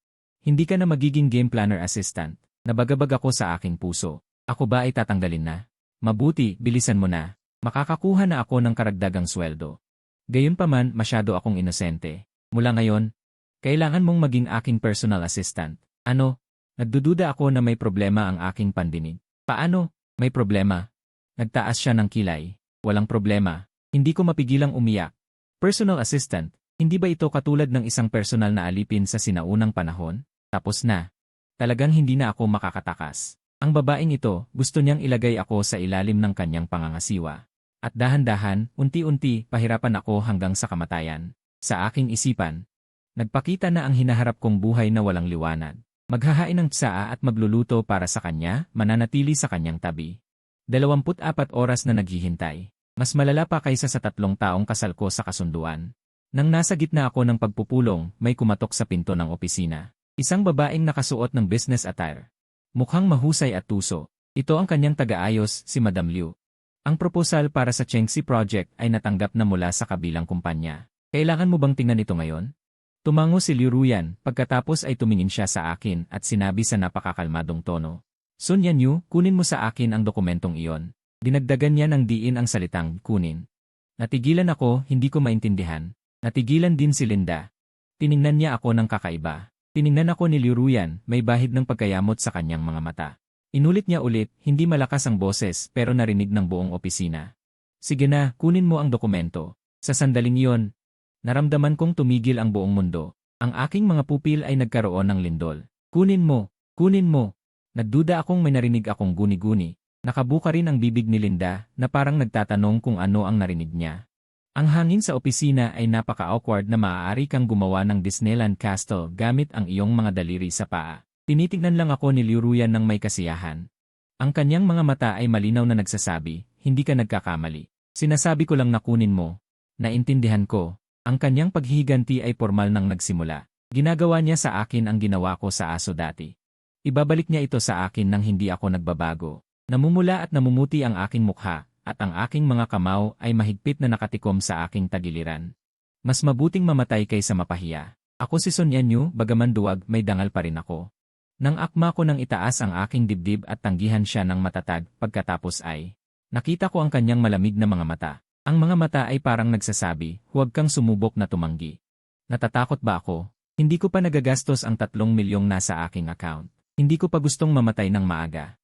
S1: hindi ka na magiging game planner assistant. Nabagabag ako sa aking puso. Ako ba ay tatanggalin na? Mabuti, bilisan mo na. Makakakuha na ako ng karagdagang sweldo. Gayunpaman, masyado akong inosente. Mula ngayon, kailangan mong maging aking personal assistant. Ano? Nagdududa ako na may problema ang aking pandinig. Paano? May problema? Nagtaas siya ng kilay. Walang problema. Hindi ko mapigilang umiyak. Personal assistant, hindi ba ito katulad ng isang personal na alipin sa sinaunang panahon? Tapos na. Talagang hindi na ako makakatakas. Ang babaeng ito, gusto niyang ilagay ako sa ilalim ng kanyang pangangasiwa. At dahan-dahan, unti-unti, pahirapan ako hanggang sa kamatayan. Sa aking isipan, nagpakita na ang hinaharap kong buhay na walang liwanag. Maghahain ng tsaa at magluluto para sa kanya, mananatili sa kanyang tabi. 24 oras na naghihintay. Mas malala pa kaysa sa 3 taong kasal ko sa kasunduan. Nang nasa gitna ako ng pagpupulong, may kumatok sa pinto ng opisina. Isang babaeng nakasuot ng business attire. Mukhang mahusay at tuso. Ito ang kanyang taga-ayos, si Madam Liu. Ang proposal para sa Chengxi Project ay natanggap na mula sa kabilang kumpanya. Kailangan mo bang tingnan ito ngayon? Tumango si Liu Ruyan, pagkatapos ay tumingin siya sa akin at sinabi sa napakakalmadong tono. Sun Yanyu, kunin mo sa akin ang dokumentong iyon. Dinagdagan niya ng diin ang salitang kunin. Natigilan ako, hindi ko maintindihan. Natigilan din si Linda. Tiningnan niya ako ng kakaiba. Tiningnan ako ni Liu Ruyan, may bahid ng pagkayamot sa kanyang mga mata. Inulit niya ulit, hindi malakas ang boses pero narinig ng buong opisina. Sige na, kunin mo ang dokumento. Sa sandaling iyon, naramdaman kong tumigil ang buong mundo. Ang aking mga pupil ay nagkaroon ng lindol. Kunin mo, kunin mo. Nagduda akong may narinig akong guni-guni. Nakabuka rin ang bibig ni Linda na parang nagtatanong kung ano ang narinig niya. Ang hangin sa opisina ay napaka-awkward na maaari kang gumawa ng Disneyland Castle gamit ang iyong mga daliri sa paa. Tinitignan lang ako ni Liu Ruyan ng may kasiyahan. Ang kanyang mga mata ay malinaw na nagsasabi, hindi ka nagkakamali. Sinasabi ko lang na kunin mo. Naintindihan ko. Ang kanyang paghihiganti ay formal nang nagsimula. Ginagawa niya sa akin ang ginawa ko sa aso dati. Ibabalik niya ito sa akin nang hindi ako nagbabago. Namumula at namumuti ang aking mukha, at ang aking mga kamao ay mahigpit na nakatikom sa aking tagiliran. Mas mabuting mamatay kaysa mapahiya. Ako si Sun Yanyu, bagaman duwag, may dangal pa rin ako. Nang akma ko nang itaas ang aking dibdib at tanggihan siya ng matatag, pagkatapos ay, nakita ko ang kanyang malamig na mga mata. Ang mga mata ay parang nagsasabi, huwag kang sumubok na tumanggi. Natatakot ba ako? Hindi ko pa nagagastos ang 3 milyong nasa aking account. Hindi ko pa gustong mamatay ng maaga.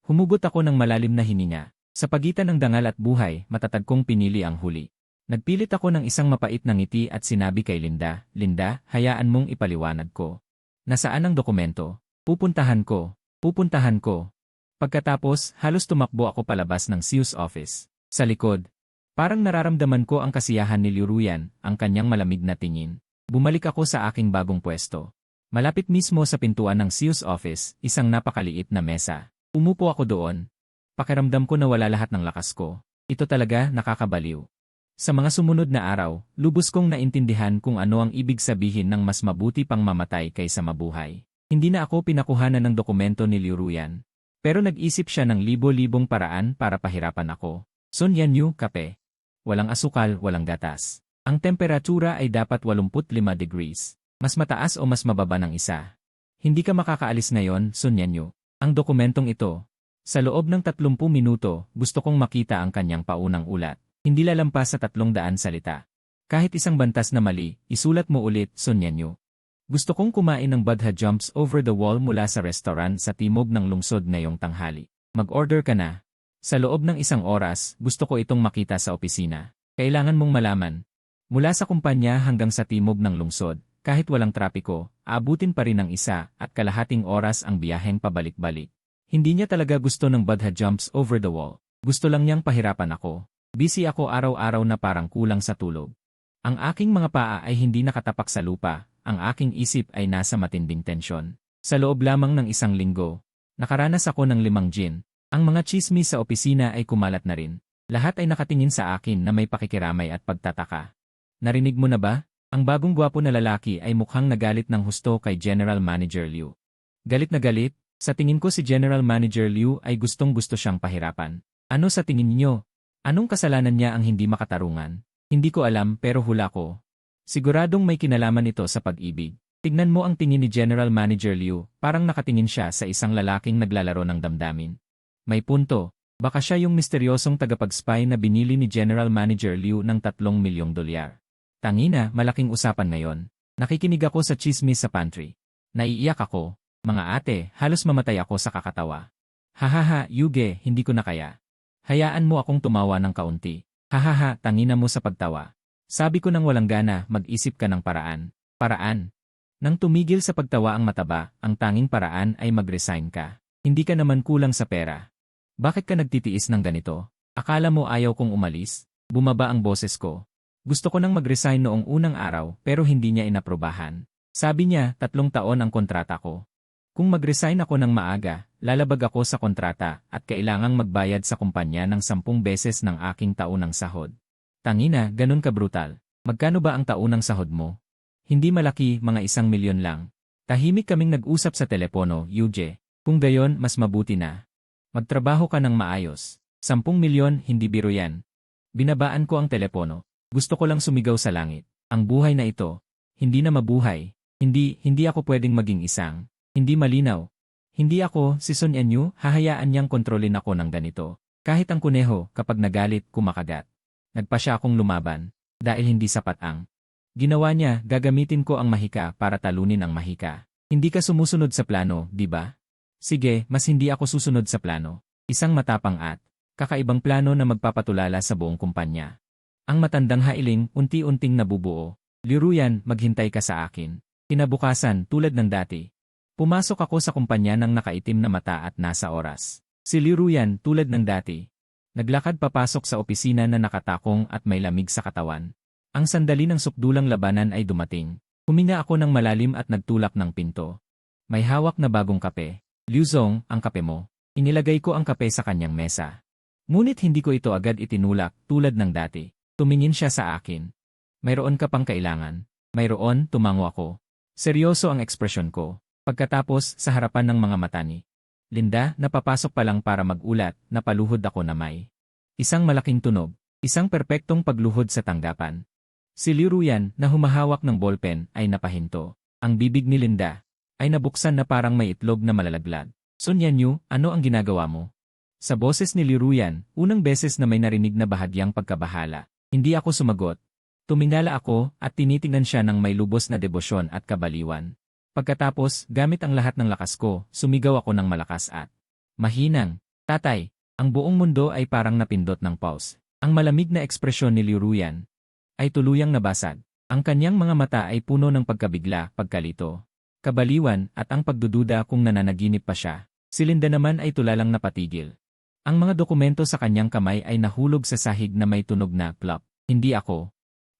S1: Humugot ako ng malalim na hininga. Sa pagitan ng dangal at buhay, matatag kong pinili ang huli. Nagpilit ako ng isang mapait na ngiti at sinabi kay Linda, Linda, hayaan mong ipaliwanag ko. Nasaan ang dokumento? Pupuntahan ko. Pupuntahan ko. Pagkatapos, halos tumakbo ako palabas ng CEO's office. Sa likod, parang nararamdaman ko ang kasiyahan ni Liu Ruyan, ang kanyang malamig na tingin. Bumalik ako sa aking bagong pwesto. Malapit mismo sa pintuan ng CEO's office, isang napakaliit na mesa. Umupo ako doon. Pakiramdam ko na wala lahat ng lakas ko. Ito talaga nakakabaliw. Sa mga sumunod na araw, lubos kong naintindihan kung ano ang ibig sabihin ng mas mabuti pang mamatay kaysa mabuhay. Hindi na ako pinakuhanan ng dokumento ni Liu Ruyan. Pero nag-isip siya ng libo-libong paraan para pahirapan ako. Sun Yanyu, kape. Walang asukal, walang gatas. Ang temperatura ay dapat 85 degrees. Mas mataas o mas mababa ng isa. Hindi ka makakaalis ngayon, Sun Yanyu. Ang dokumentong ito. Sa loob ng 30 minuto, gusto kong makita ang kanyang paunang ulat. Hindi lalampas sa 300 salita. Kahit isang bantas na mali, isulat mo ulit, Sun Yanyu. Gusto kong kumain ng Buddha Jumps over the wall mula sa restaurant sa timog ng lungsod ngayong tanghali. Mag-order ka na. Sa loob ng 1 oras, gusto ko itong makita sa opisina. Kailangan mong malaman. Mula sa kumpanya hanggang sa timog ng lungsod, kahit walang trapiko, aabutin pa rin ng 1.5 oras ang biyaheng pabalik-balik. Hindi niya talaga gusto ng Buddha Jumps over the wall. Gusto lang niyang pahirapan ako. Busy ako araw-araw na parang kulang sa tulog. Ang aking mga paa ay hindi nakatapak sa lupa, ang aking isip ay nasa matinding tensyon. Sa loob lamang ng 1 linggo, nakaranas ako ng 5 gin. Ang mga tsismis sa opisina ay kumalat na rin. Lahat ay nakatingin sa akin na may pakikiramay at pagtataka. Narinig mo na ba? Ang bagong gwapo na lalaki ay mukhang nagalit ng husto kay General Manager Liu. Galit na galit? Sa tingin ko si General Manager Liu ay gustong-gusto siyang pahirapan. Ano sa tingin niyo? Anong kasalanan niya ang hindi makatarungan? Hindi ko alam pero hula ko. Siguradong may kinalaman ito sa pag-ibig. Tignan mo ang tingin ni General Manager Liu, parang nakatingin siya sa isang lalaking naglalaro ng damdamin. May punto, baka siya yung misteryosong tagapag-spy na binili ni General Manager Liu ng $3 milyong. Tangina, malaking usapan ngayon. Nakikinig ako sa chismis sa pantry. Naiiyak ako. Mga ate, halos mamatay ako sa kakatawa. Hahaha, Yuge, hindi ko na kaya. Hayaan mo akong tumawa ng kaunti. Hahaha, tangina mo sa pagtawa. Sabi ko nang walang gana, mag-isip ka ng paraan. Paraan? Nang tumigil sa pagtawa ang mataba, ang tanging paraan ay mag-resign ka. Hindi ka naman kulang sa pera. Bakit ka nagtitiis ng ganito? Akala mo ayaw kong umalis? Bumaba ang boses ko. Gusto ko nang mag-resign noong unang araw pero hindi niya inaprobahan. Sabi niya, 3 taon ang kontrata ko. Kung mag-resign ako ng maaga, lalabag ako sa kontrata at kailangang magbayad sa kumpanya ng 10 beses ng aking taunang sahod. Tangina, ganun ka brutal. Magkano ba ang taunang sahod mo? Hindi malaki, mga 1 milyon lang. Tahimik kaming nag-usap sa telepono, Yuge. Kung gayon, mas mabuti na. Magtrabaho ka ng maayos. 10 milyon, hindi biro yan. Binabaan ko ang telepono. Gusto ko lang sumigaw sa langit. Ang buhay na ito, hindi na mabuhay. Hindi ako pwedeng maging isang. Hindi malinaw. Hindi ako, si Sun Yanyu, hahayaan niyang kontrolin ako ng ganito. Kahit ang kuneho, kapag nagalit, kumakagat. Nagpa siya akong lumaban. Dahil hindi sapat ang ginawa niya, gagamitin ko ang mahika para talunin ang mahika. Hindi ka sumusunod sa plano, di ba? Sige, mas hindi ako susunod sa plano. Isang matapang at kakaibang plano na magpapatulala sa buong kumpanya. Ang matandang hailing, unti-unting nabubuo. Liruyan, maghintay ka sa akin. Kinabukasan, tulad ng dati. Pumasok ako sa kumpanya ng nakaitim na mata at nasa oras. Si Liruyan, tulad ng dati. Naglakad papasok sa opisina na nakatakong at may lamig sa katawan. Ang sandali ng sukdulang labanan ay dumating. Huminga ako ng malalim at nagtulak ng pinto. May hawak na bagong kape. Liu Zong, ang kape mo. Inilagay ko ang kape sa kanyang mesa. Ngunit hindi ko ito agad itinulak tulad ng dati. Tumingin siya sa akin. Mayroon ka pang kailangan? Mayroon, tumango ako. Seryoso ang ekspresyon ko. Pagkatapos, sa harapan ng mga mata ni Linda, napapasok pa lang para magulat, napaluhod ako na may isang malaking tunog, isang perpektong pagluhod sa tanggapan. Si Liruyan, na humahawak ng ballpen, ay napahinto. Ang bibig ni Linda ay nabuksan na parang may itlog na malalaglag. Sun Yanyu, ano ang ginagawa mo? Sa boses ni Liruyan, unang beses na may narinig na bahagyang pagkabahala. Hindi ako sumagot. Tumingala ako at tinitingnan siya ng may lubos na debosyon at kabaliwan. Pagkatapos, gamit ang lahat ng lakas ko, sumigaw ako ng malakas at mahinang, "Tatay!" Ang buong mundo ay parang napindot ng pause. Ang malamig na ekspresyon ni Liruyan ay tuluyang nabasag. Ang kanyang mga mata ay puno ng pagkabigla, pagkalito, kabaliwan at ang pagdududa kung nananaginip pa siya. Si Linda naman ay tulalang napatigil. Ang mga dokumento sa kanyang kamay ay nahulog sa sahig na may tunog na plop. Hindi ako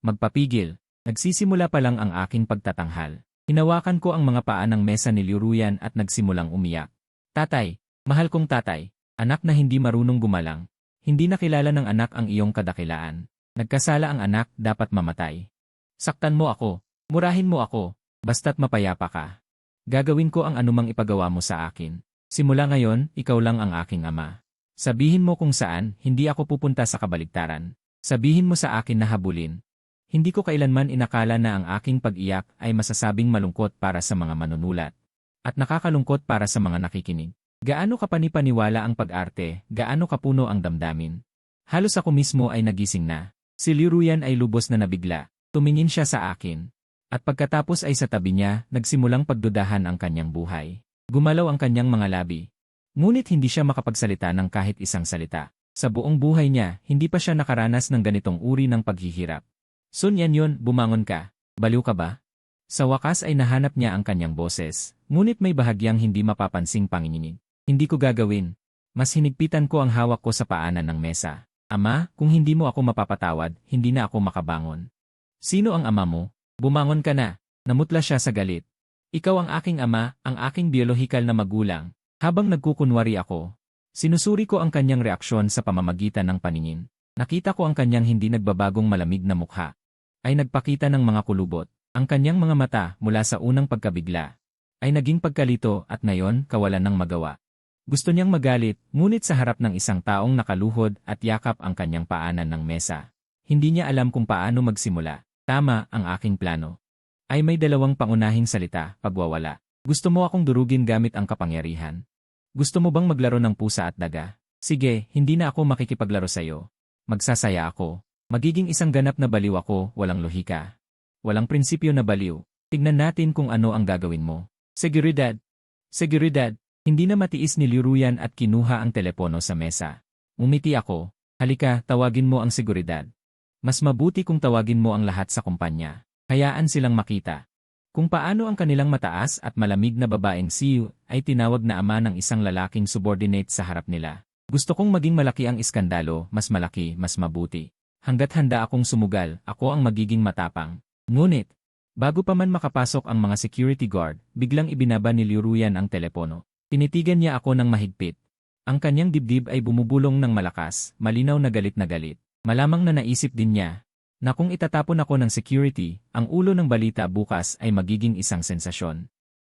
S1: magpapigil. Nagsisimula pa lang ang aking pagtatanghal. Hinawakan ko ang mga paa ng mesa ni Liruyan at nagsimulang umiyak. Tatay, mahal kong tatay, anak na hindi marunong gumalang. Hindi nakilala ng anak ang iyong kadakilaan. Nagkasala ang anak, dapat mamatay. Saktan mo ako, murahin mo ako, basta't mapayapa ka. Gagawin ko ang anumang ipagawa mo sa akin. Simula ngayon, ikaw lang ang aking ama. Sabihin mo kung saan, hindi ako pupunta sa kabaligtaran. Sabihin mo sa akin na habulin. Hindi ko kailanman inakala na ang aking pag-iyak ay masasabing malungkot para sa mga manunulat. At nakakalungkot para sa mga nakikinig. Gaano kapanipaniwala ang pag-arte, gaano kapuno ang damdamin. Halos ako mismo ay nagising na. Si Liruyan ay lubos na nabigla. Tumingin siya sa akin. At pagkatapos ay sa tabi niya, nagsimulang pagdudahan ang kanyang buhay. Gumalaw ang kanyang mga labi. Ngunit hindi siya makapagsalita ng kahit isang salita. Sa buong buhay niya, hindi pa siya nakaranas ng ganitong uri ng paghihirap. Sun Yanyon, bumangon ka. Baliw ka ba? Sa wakas ay nahanap niya ang kanyang boses, ngunit may bahagyang hindi mapapansing panginginig. Hindi ko gagawin. Mas hinigpitan ko ang hawak ko sa paanan ng mesa. Ama, kung hindi mo ako mapapatawad, hindi na ako makabangon. Sino ang ama mo? Bumangon ka na. Namutla siya sa galit. Ikaw ang aking ama, ang aking biolohikal na magulang. Habang nagkukunwari ako, sinusuri ko ang kanyang reaksyon sa pamamagitan ng paningin. Nakita ko ang kanyang hindi nagbabagong malamig na mukha. Ay nagpakita ng mga kulubot. Ang kanyang mga mata mula sa unang pagkabigla ay naging pagkalito at ngayon kawalan ng magawa. Gusto niyang magalit, ngunit sa harap ng isang taong nakaluhod at yakap ang kanyang paanan ng mesa. Hindi niya alam kung paano magsimula. Tama ang aking plano. Ay may dalawang pangunahing salita, pagwawala. Gusto mo akong durugin gamit ang kapangyarihan? Gusto mo bang maglaro ng pusa at daga? Sige, hindi na ako makikipaglaro sa'yo. Magsasaya ako. Magiging isang ganap na baliw ako, walang lohika. Walang prinsipyo na baliw. Tignan natin kung ano ang gagawin mo. Seguridad. Seguridad. Hindi na matiis ni Liruyan at kinuha ang telepono sa mesa. Umiti ako. Halika, tawagin mo ang seguridad. Mas mabuti kung tawagin mo ang lahat sa kumpanya. Hayaan silang makita. Kung paano ang kanilang mataas at malamig na babaeng CEO ay tinawag na ama ng isang lalaking subordinate sa harap nila. Gusto kong maging malaki ang iskandalo, mas malaki, mas mabuti. Hanggat handa akong sumugal, ako ang magiging matapang. Ngunit, bago pa man makapasok ang mga security guard, biglang ibinaba ni Liruyan ang telepono. Tinitigan niya ako ng mahigpit. Ang kanyang dibdib ay bumubulong ng malakas, malinaw na galit na galit. Malamang na naisip din niya na kung itatapon ako ng security, ang ulo ng balita bukas ay magiging isang sensasyon.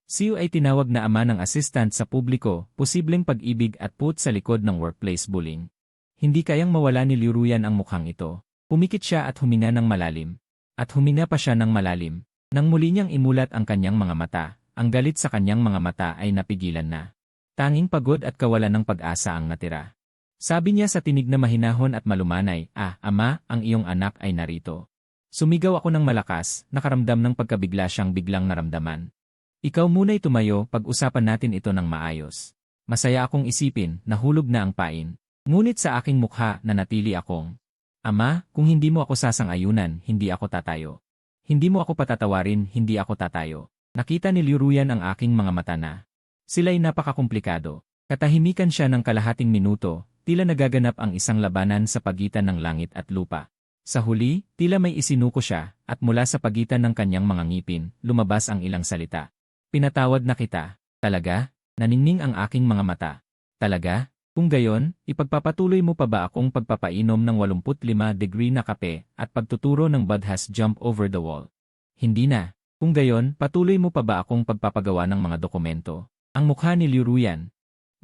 S1: CEO ay tinawag na ama ng assistant sa publiko, posibleng pag-ibig at put sa likod ng workplace bullying. Hindi kayang mawala ni Liruyan ang mukhang ito. Pumikit siya at huminga ng malalim. At huminga pa siya ng malalim. Nang muli niyang imulat ang kanyang mga mata, ang galit sa kanyang mga mata ay napigilan na. Tanging pagod at kawalan ng pag-asa ang natira. Sabi niya sa tinig na mahinahon at malumanay, ama, ang iyong anak ay narito. Sumigaw ako ng malakas, nakaramdam ng pagkabigla siyang biglang naramdaman. Ikaw muna'y tumayo, pag-usapan natin ito ng maayos. Masaya akong isipin, nahulog na ang pain. Ngunit sa aking mukha, nanatili akong, Ama, kung hindi mo ako sasang-ayunan, hindi ako tatayo. Hindi mo ako patatawarin, hindi ako tatayo. Nakita ni Liruyan ang aking mga mata na. Sila'y napakakomplikado. Katahimikan siya ng kalahating minuto, tila nagaganap ang isang labanan sa pagitan ng langit at lupa. Sa huli, tila may isinuko siya, at mula sa pagitan ng kanyang mga ngipin, lumabas ang ilang salita. Pinatawad na kita. Talaga? Naningning ang aking mga mata. Talaga? Kung gayon, ipagpapatuloy mo pa ba akong pagpapainom ng 85-degree na kape at pagtuturo ng Budhas jump over the wall? Hindi na. Kung gayon, patuloy mo pa ba akong pagpapagawa ng mga dokumento? Ang mukha ni Liruyan.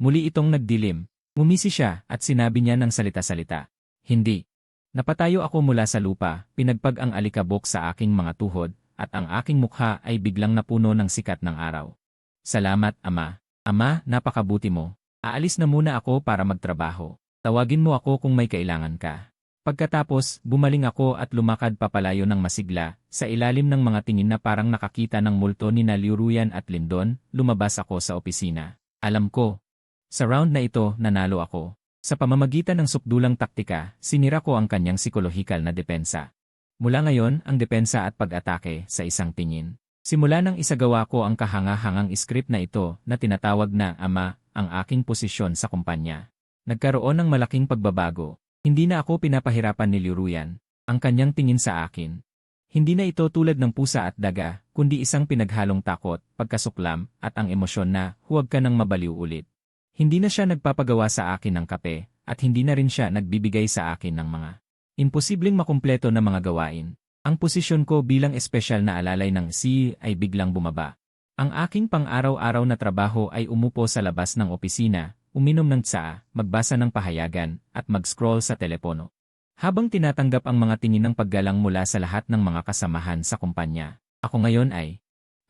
S1: Muli itong nagdilim. Ngumisi siya at sinabi niya ng salita-salita. Hindi. Napatayo ako mula sa lupa, pinagpag ang alikabok sa aking mga tuhod, at ang aking mukha ay biglang napuno ng sikat ng araw. Salamat, Ama. Ama, napakabuti mo. Aalis na muna ako para magtrabaho. Tawagin mo ako kung may kailangan ka. Pagkatapos, bumaling ako at lumakad papalayo ng masigla, sa ilalim ng mga tingin na parang nakakita ng multo ni Liruyan at Lindon, lumabas ako sa opisina. Alam ko. Sa round na ito, nanalo ako. Sa pamamagitan ng sukdulang taktika, sinira ko ang kanyang psikolohikal na depensa. Mula ngayon, ang depensa at pag-atake sa isang tingin. Simula nang isagawa ko ang kahanga-hangang script na ito na tinatawag na Ama, ang aking posisyon sa kumpanya. Nagkaroon ng malaking pagbabago. Hindi na ako pinapahirapan ni Liruyan. Ang kanyang tingin sa akin. Hindi na ito tulad ng pusa at daga, kundi isang pinaghalong takot, pagkasuklam, at ang emosyon na, huwag ka nang mabaliw ulit. Hindi na siya nagpapagawa sa akin ng kape, at hindi na rin siya nagbibigay sa akin ng mga imposibleng makumpleto na mga gawain. Ang posisyon ko bilang espesyal na alalay ng CEO ay biglang bumaba. Ang aking pang-araw-araw na trabaho ay umupo sa labas ng opisina, uminom ng tsaa, magbasa ng pahayagan, at mag-scroll sa telepono. Habang tinatanggap ang mga tingin ng paggalang mula sa lahat ng mga kasamahan sa kumpanya, ako ngayon ay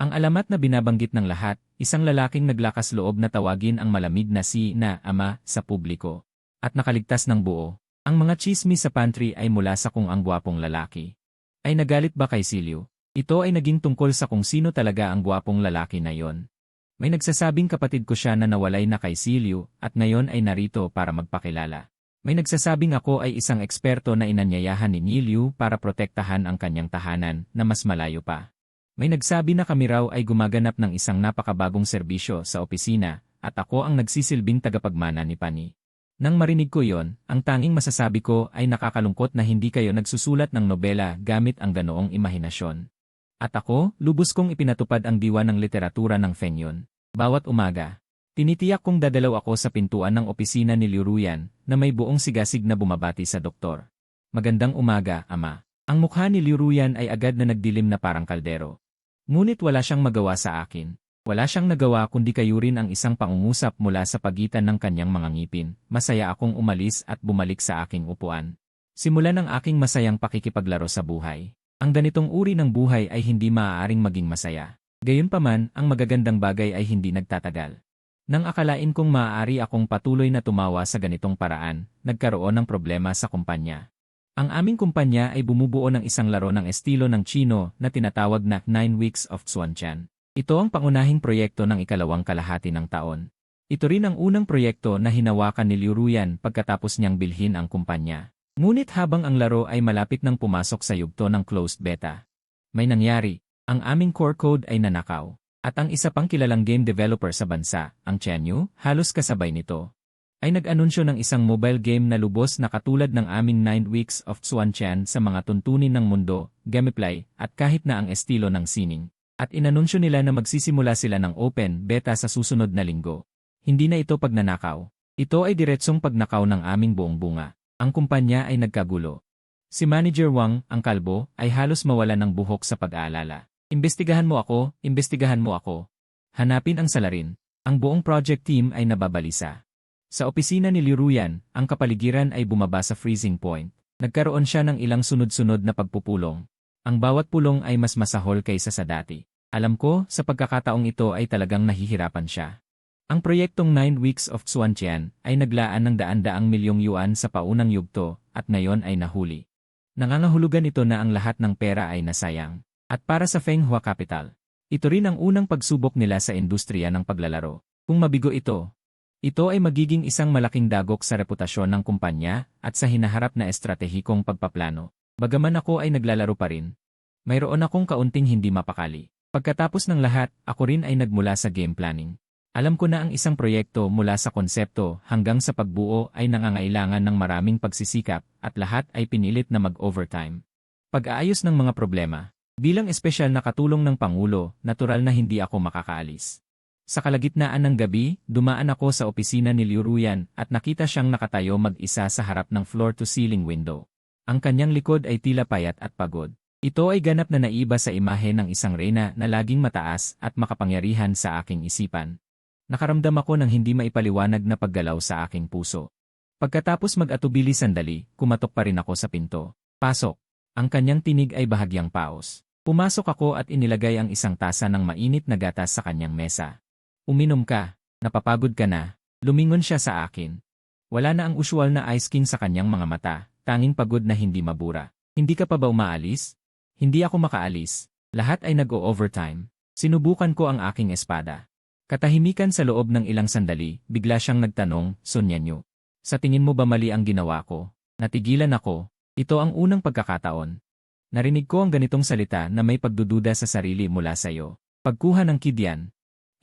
S1: Ang alamat na binabanggit ng lahat, isang lalaking naglakas loob na tawagin ang malamig na si na ama sa publiko. At nakaligtas ng buo. Ang mga chismis sa pantry ay mula sa kung ang gwapong lalaki. Ay nagalit ba kay Silio? Ito ay naging tungkol sa kung sino talaga ang gwapong lalaki na yon. May nagsasabing kapatid ko siya na nawalay na kay Silio at ngayon ay narito para magpakilala. May nagsasabing ako ay isang eksperto na inanyayahan ni Nilio para protektahan ang kanyang tahanan na mas malayo pa. May nagsabi na kami raw ay gumaganap ng isang napakabagong serbisyo sa opisina at ako ang nagsisilbing tagapagmana ni Pani. Nang marinig ko yon, ang tanging masasabi ko ay nakakalungkot na hindi kayo nagsusulat ng nobela gamit ang ganoong imahinasyon. At ako, lubos kong ipinatupad ang diwa ng literatura ng Fengyon. Bawat umaga, tinitiyak kong dadalaw ako sa pintuan ng opisina ni Liuruyan na may buong sigasig na bumabati sa doktor. Magandang umaga, ama. Ang mukha ni Liuruyan ay agad na nagdilim na parang kaldero. Ngunit wala siyang magawa sa akin. Wala siyang nagawa kundi kayurin ang isang pangungusap mula sa pagitan ng kanyang mga ngipin. Masaya akong umalis at bumalik sa aking upuan. Simulan ang aking masayang pakikipaglaro sa buhay. Ang ganitong uri ng buhay ay hindi maaaring maging masaya. Gayunpaman, ang magagandang bagay ay hindi nagtatagal. Nang akalain kong maaari akong patuloy na tumawa sa ganitong paraan, nagkaroon ng problema sa kumpanya. Ang aming kumpanya ay bumubuo ng isang laro ng estilo ng Chino na tinatawag na 9 Weeks of Xuantian. Ito ang pangunahing proyekto ng ikalawang kalahati ng taon. Ito rin ang unang proyekto na hinawakan ni Liuruyan pagkatapos niyang bilhin ang kumpanya. Ngunit habang ang laro ay malapit nang pumasok sa yugto ng closed beta, may nangyari. Ang aming core code ay nanakaw. At ang isa pang kilalang game developer sa bansa, ang Chenyu, halos kasabay nito, ay nag-anunsyo ng isang mobile game na lubos na katulad ng aming 9 Weeks of Xuantian sa mga tuntunin ng mundo, gameplay, at kahit na ang estilo ng sining. At inanunsyo nila na magsisimula sila ng open beta sa susunod na linggo. Hindi na ito pagnanakaw. Ito ay diretsong pagnakaw ng aming buong bunga. Ang kumpanya ay nagkagulo. Si Manager Wang, ang kalbo, ay halos mawala ng buhok sa pag-aalala. Imbestigahan mo ako, imbestigahan mo ako. Hanapin ang salarin. Ang buong project team ay nababalisa. Sa opisina ni Liuruyan, ang kapaligiran ay bumaba sa freezing point. Nagkaroon siya ng ilang sunod-sunod na pagpupulong. Ang bawat pulong ay mas masahol kaysa sa dati. Alam ko, sa pagkakataong ito ay talagang nahihirapan siya. Ang proyektong 9 Weeks of Xuantian ay naglaan ng daan-daang milyong yuan sa paunang yugto at ngayon ay nahuli. Nangangahulugan ito na ang lahat ng pera ay nasayang. At para sa Fenghua Capital, ito rin ang unang pagsubok nila sa industriya ng paglalaro. Kung mabigo ito ay magiging isang malaking dagok sa reputasyon ng kumpanya at sa hinaharap na estratehikong pagpaplano. Bagaman ako ay naglalaro pa rin, mayroon akong kaunting hindi mapakali. Pagkatapos ng lahat, ako rin ay nagmula sa game planning. Alam ko na ang isang proyekto mula sa konsepto hanggang sa pagbuo ay nangangailangan ng maraming pagsisikap at lahat ay pinilit na mag-overtime. Pag-aayos ng mga problema. Bilang espesyal na katulong ng Pangulo, natural na hindi ako makakaalis. Sa kalagitnaan ng gabi, dumaan ako sa opisina ni Liuruyan at nakita siyang nakatayo mag-isa sa harap ng floor-to-ceiling window. Ang kanyang likod ay tila payat at pagod. Ito ay ganap na naiba sa imahe ng isang reyna na laging mataas at makapangyarihan sa aking isipan. Nakaramdam ako ng hindi maipaliwanag na paggalaw sa aking puso. Pagkatapos mag-atubili sandali, kumatok pa rin ako sa pinto. Pasok. Ang kanyang tinig ay bahagyang paos. Pumasok ako at inilagay ang isang tasa ng mainit na gatas sa kanyang mesa. Uminom ka. Napapagod ka na. Lumingon siya sa akin. Wala na ang usual na ice king sa kanyang mga mata. Tanging pagod na hindi mabura. Hindi ka pa ba umaalis? Hindi ako makaalis. Lahat ay nag-o-overtime. Sinubukan ko ang aking espada. Katahimikan sa loob ng ilang sandali, bigla siyang nagtanong, Sonyanyo. Sa tingin mo ba mali ang ginawa ko? Natigilan ako. Ito ang unang pagkakataon. Narinig ko ang ganitong salita na may pagdududa sa sarili mula sa iyo. Pagkuha ng kidyan.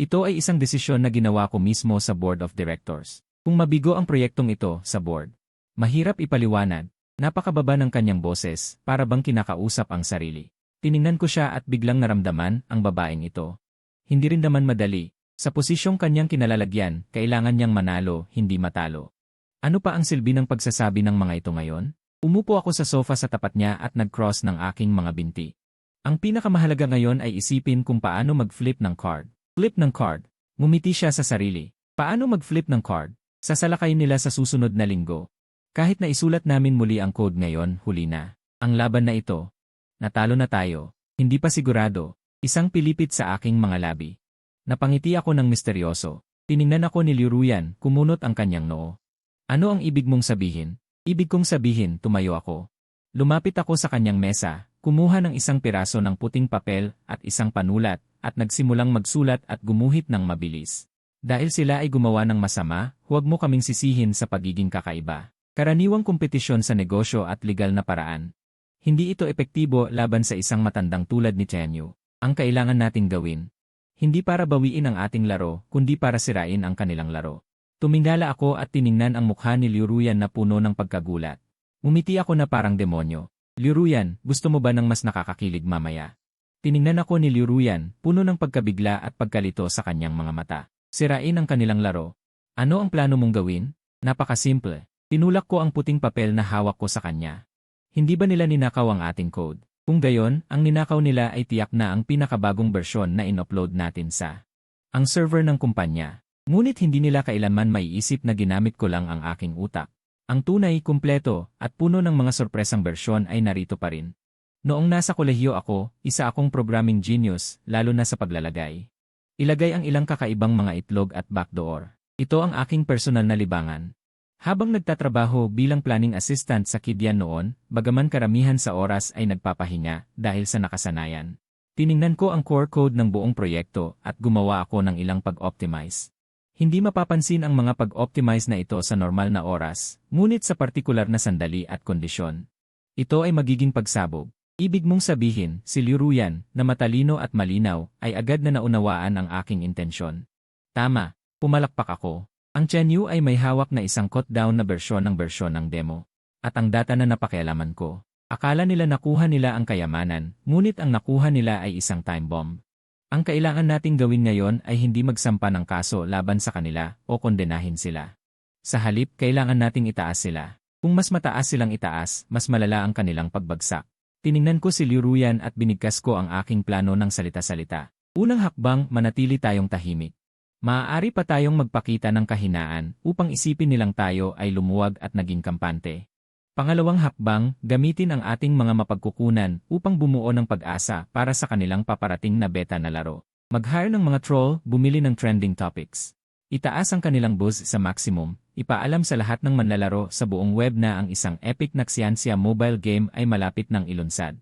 S1: Ito ay isang desisyon na ginawa ko mismo sa Board of Directors. Kung mabigo ang proyektong ito sa board, mahirap ipaliwanag. Napakababa ng kanyang boses, para bang kinakausap ang sarili. Tiningnan ko siya at biglang naramdaman ang babaeng ito. Hindi rin naman madali. Sa posisyong kanyang kinalalagyan, kailangan niyang manalo, hindi matalo. Ano pa ang silbi ng pagsasabi ng mga ito ngayon? Umupo ako sa sofa sa tapat niya at nag-cross ng aking mga binti. Ang pinakamahalaga ngayon ay isipin kung paano mag-flip ng card. Flip ng card. Ngumiti siya sa sarili. Paano mag-flip ng card? Sasalakay nila sa susunod na linggo. Kahit na isulat namin muli ang code ngayon, huli na. Ang laban na ito. Natalo na tayo. Hindi pa sigurado. Isang pilipit sa aking mga labi. Napangiti ako ng misteryoso. Tiningnan ako ni Liu Ruyan, kumunot ang kanyang noo. Ano ang ibig mong sabihin? Ibig kong sabihin, tumayo ako. Lumapit ako sa kanyang mesa, kumuha ng isang piraso ng puting papel at isang panulat, at nagsimulang magsulat at gumuhit ng mabilis. Dahil sila ay gumawa ng masama, huwag mo kaming sisihin sa pagiging kakaiba. Karaniwang kompetisyon sa negosyo at legal na paraan. Hindi ito epektibo laban sa isang matandang tulad ni Tianyu. Ang kailangan nating gawin. Hindi para bawiin ang ating laro, kundi para sirain ang kanilang laro. Tumingala ako at tiningnan ang mukha ni Liu Ruyan na puno ng pagkagulat. Umiti ako na parang demonyo. Liu Ruyan, gusto mo ba ng mas nakakakilig mamaya? Tiningnan ako ni Liu Ruyan, puno ng pagkabigla at pagkalito sa kanyang mga mata. Sirain ang kanilang laro. Ano ang plano mong gawin? Napakasimple. Tinulak ko ang puting papel na hawak ko sa kanya. Hindi ba nila ninakaw ang ating code? Kung gayon, ang ninakaw nila ay tiyak na ang pinakabagong bersyon na in-upload natin sa ang server ng kumpanya. Ngunit hindi nila kailanman maiisip na ginamit ko lang ang aking utak. Ang tunay, kumpleto, at puno ng mga sorpresang bersyon ay narito pa rin. Noong nasa kolehiyo ako, isa akong programming genius, lalo na sa paglalagay. Ilagay ang ilang kakaibang mga itlog at backdoor. Ito ang aking personal na libangan. Habang nagtatrabaho bilang planning assistant sa Kidian noon, bagaman karamihan sa oras ay nagpapahinga dahil sa nakasanayan. Tiningnan ko ang core code ng buong proyekto at gumawa ako ng ilang pag-optimize. Hindi mapapansin ang mga pag-optimize na ito sa normal na oras, ngunit sa partikular na sandali at kondisyon. Ito ay magiging pagsabog. Ibig mong sabihin, si Liu Ruyan, na matalino at malinaw, ay agad na naunawaan ang aking intensyon. Tama, pumalakpak ako. Ang Tianyu ay may hawak na isang cut-down na bersyon ng demo. At ang data na napakialaman ko. Akala nila nakuha nila ang kayamanan, ngunit ang nakuha nila ay isang time bomb. Ang kailangan nating gawin ngayon ay hindi magsampa ng kaso laban sa kanila o kondenahin sila. Sa halip, kailangan nating itaas sila. Kung mas mataas silang itaas, mas malala ang kanilang pagbagsak. Tiningnan ko si Liu Ruyan at binigkas ko ang aking plano ng salita-salita. Unang hakbang, manatili tayong tahimik. Maaari pa tayong magpakita ng kahinaan upang isipin nilang tayo ay lumuwag at naging kampante. Pangalawang hakbang, gamitin ang ating mga mapagkukunan upang bumuo ng pag-asa para sa kanilang paparating na beta na laro. Mag-hire ng mga troll, bumili ng trending topics. Itaas ang kanilang buzz sa maximum, ipaalam sa lahat ng manlalaro sa buong web na ang isang epic na ksiansya mobile game ay malapit ng ilunsad.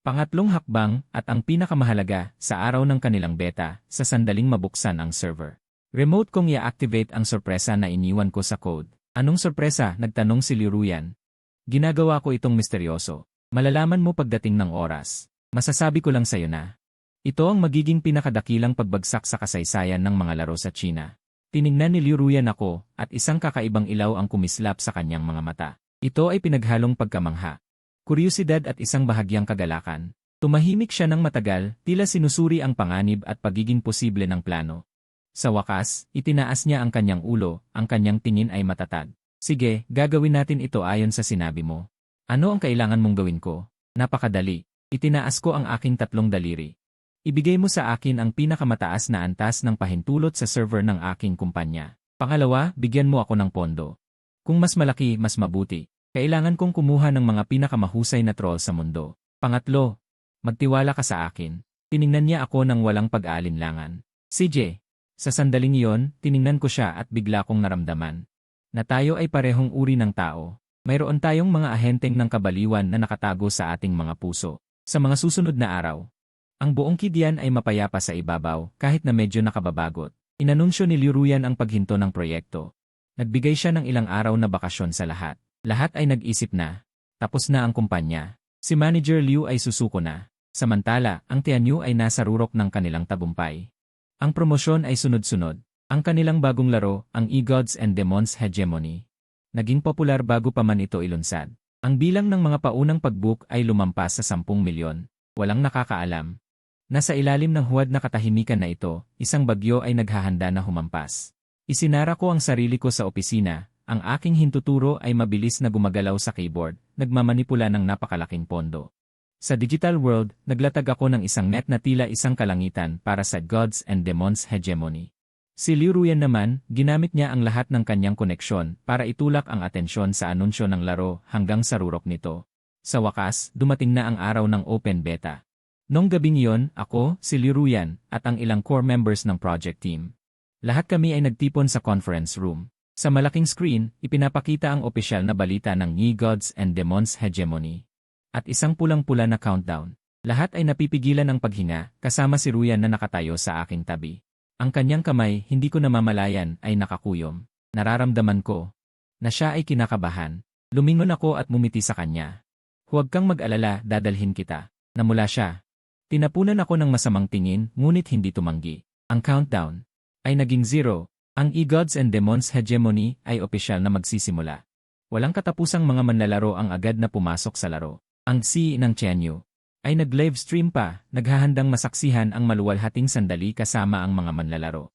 S1: Pangatlong hakbang, at ang pinakamahalaga, sa araw ng kanilang beta, sa sandaling mabuksan ang server. Remote kong i-activate ang sorpresa na iniwan ko sa code. Anong sorpresa? Nagtanong si Liu Ruyan. Ginagawa ko itong misteryoso. Malalaman mo pagdating ng oras. Masasabi ko lang sa'yo na. Ito ang magiging pinakadakilang pagbagsak sa kasaysayan ng mga laro sa China. Tiningnan ni Liu Ruyan ako, at isang kakaibang ilaw ang kumislap sa kanyang mga mata. Ito ay pinaghalong pagkamangha. Kuryosidad at isang bahagyang kagalakan. Tumahimik siya ng matagal, tila sinusuri ang panganib at pagiging posible ng plano. Sa wakas, itinaas niya ang kanyang ulo, ang kanyang tingin ay matatag. Sige, gagawin natin ito ayon sa sinabi mo. Ano ang kailangan mong gawin ko? Napakadali. Itinaas ko ang aking 3 daliri. Ibigay mo sa akin ang pinakamataas na antas ng pahintulot sa server ng aking kumpanya. Pangalawa, bigyan mo ako ng pondo. Kung mas malaki, mas mabuti. Kailangan kong kumuha ng mga pinakamahusay na troll sa mundo. Pangatlo, magtiwala ka sa akin. Tiningnan niya ako ng walang pag-aalinlangan. CJ. Sa sandaling iyon, tiningnan ko siya at bigla kong naramdaman na tayo ay parehong uri ng tao. Mayroon tayong mga ahenteng ng kabaliwan na nakatago sa ating mga puso. Sa mga susunod na araw, ang buong Kidian ay mapayapa sa ibabaw kahit na medyo nakababagot. Inanunsyo ni Liu Ruyan ang paghinto ng proyekto. Nagbigay siya ng ilang araw na bakasyon sa lahat. Lahat ay nag-isip na. Tapos na ang kumpanya. Si Manager Liu ay susuko na. Samantala, ang Tianyu ay nasa rurok ng kanilang tagumpay. Ang promosyon ay sunod-sunod. Ang kanilang bagong laro, ang E-Gods and Demons Hegemony. Naging popular bago pa man ito ilunsad. Ang bilang ng mga paunang pag-book ay lumampas sa 10 milyon. Walang nakakaalam. Nasa ilalim ng huwad na katahimikan na ito, isang bagyo ay naghahanda na humampas. Isinara ko ang sarili ko sa opisina. Ang aking hintuturo ay mabilis na gumagalaw sa keyboard, nagmamanipula ng napakalaking pondo. Sa digital world, naglatag ako ng isang net na tila isang kalangitan para sa Gods and Demons Hegemony. Si Liu Ruyan naman, ginamit niya ang lahat ng kanyang koneksyon para itulak ang atensyon sa anunsyo ng laro hanggang sa rurok nito. Sa wakas, dumating na ang araw ng open beta. Nung gabing iyon, ako, si Liruyan, at ang ilang core members ng project team. Lahat kami ay nagtipon sa conference room. Sa malaking screen, ipinapakita ang opisyal na balita ng Ye Gods and Demons Hegemony. At isang pulang-pula na countdown. Lahat ay napipigilan ang paghinga, kasama si Ruyan na nakatayo sa aking tabi. Ang kanyang kamay, hindi ko namamalayan, ay nakakuyom. Nararamdaman ko na siya ay kinakabahan. Lumingon ako at mumiti sa kanya. Huwag kang mag-alala, dadalhin kita. Namula siya. Tinapunan ako ng masamang tingin, ngunit hindi tumanggi. Ang countdown ay naging 0. Ang Ye Gods and Demons Hegemony ay opisyal na magsisimula. Walang katapusang mga manlalaro ang agad na pumasok sa laro. Ang CEO ng Tianyu ay nag-live stream pa, naghahandang masaksihan ang maluwalhating sandali kasama ang mga manlalaro.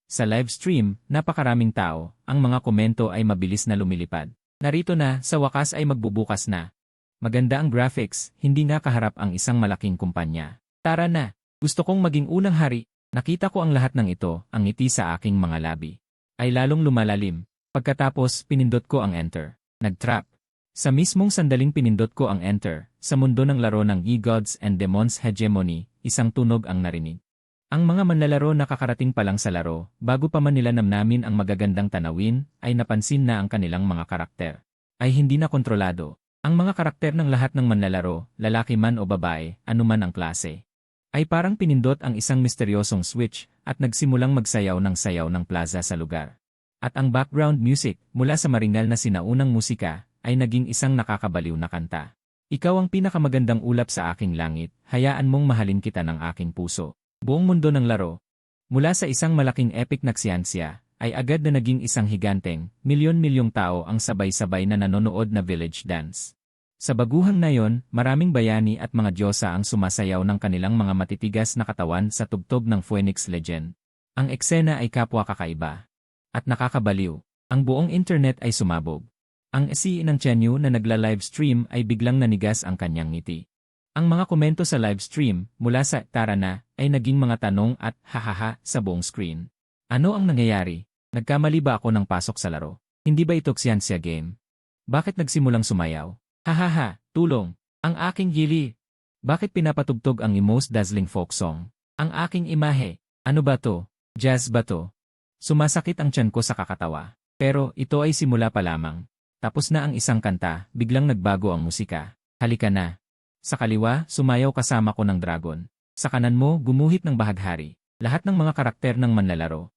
S1: Sa live stream, napakaraming tao, ang mga komento ay mabilis na lumilipad. Narito na, sa wakas ay magbubukas na. Maganda ang graphics, hindi nga kaharap ang isang malaking kumpanya. Tara na, gusto kong maging unang hari. Nakita ko ang lahat ng ito, ang ngiti sa aking mga labi ay lalong lumalalim. Pagkatapos, pinindot ko ang enter. Nag-trap. Sa mismong sandaling pinindot ko ang enter, sa mundo ng laro ng Ye Gods and Demons Hegemony, isang tunog ang narinig. Ang mga manlalaro nakakarating pa lang sa laro, bago pa man nila namnamin ang magagandang tanawin, ay napansin na ang kanilang mga karakter ay hindi na kontrolado. Ang mga karakter ng lahat ng manlalaro, lalaki man o babae, anuman ang klase, ay parang pinindot ang isang misteryosong switch at nagsimulang magsayaw ng sayaw ng plaza sa lugar. At ang background music mula sa maringal na sinaunang musika ay naging isang nakakabaliw na kanta. Ikaw ang pinakamagandang ulap sa aking langit, hayaan mong mahalin kita ng aking puso. Buong mundo ng laro, mula sa isang malaking epic na ksiyansya, ay agad na naging isang higanteng, milyon-milyong tao ang sabay-sabay na nanonood na village dance. Sa baguhang na yon, maraming bayani at mga diyosa ang sumasayaw ng kanilang mga matitigas na katawan sa tugtog ng Phoenix Legend. Ang eksena ay kapwa kakaiba at nakakabaliw. Ang buong internet ay sumabog. Ang CEO ng Tianyu na nagla-live stream ay biglang nanigas ang kanyang ngiti. Ang mga komento sa live stream mula sa "tara na" ay naging mga tanong at "hahaha" sa buong screen. Ano ang nangyayari? Nagkamali ba ako ng pasok sa laro? Hindi ba ito ksiyansya game? Bakit nagsimulang sumayaw? Hahaha, tulong. Ang aking gili. Bakit pinapatugtog ang most dazzling folk song? Ang aking imahe. Ano ba to? Jazz ba to? Sumasakit ang tiyan ko sa kakatawa. Pero ito ay simula pa lamang. Tapos na ang isang kanta, biglang nagbago ang musika. Halika na. Sa kaliwa, sumayaw kasama ko ng dragon. Sa kanan mo, gumuhit ng bahaghari. Lahat ng mga karakter ng manlalaro.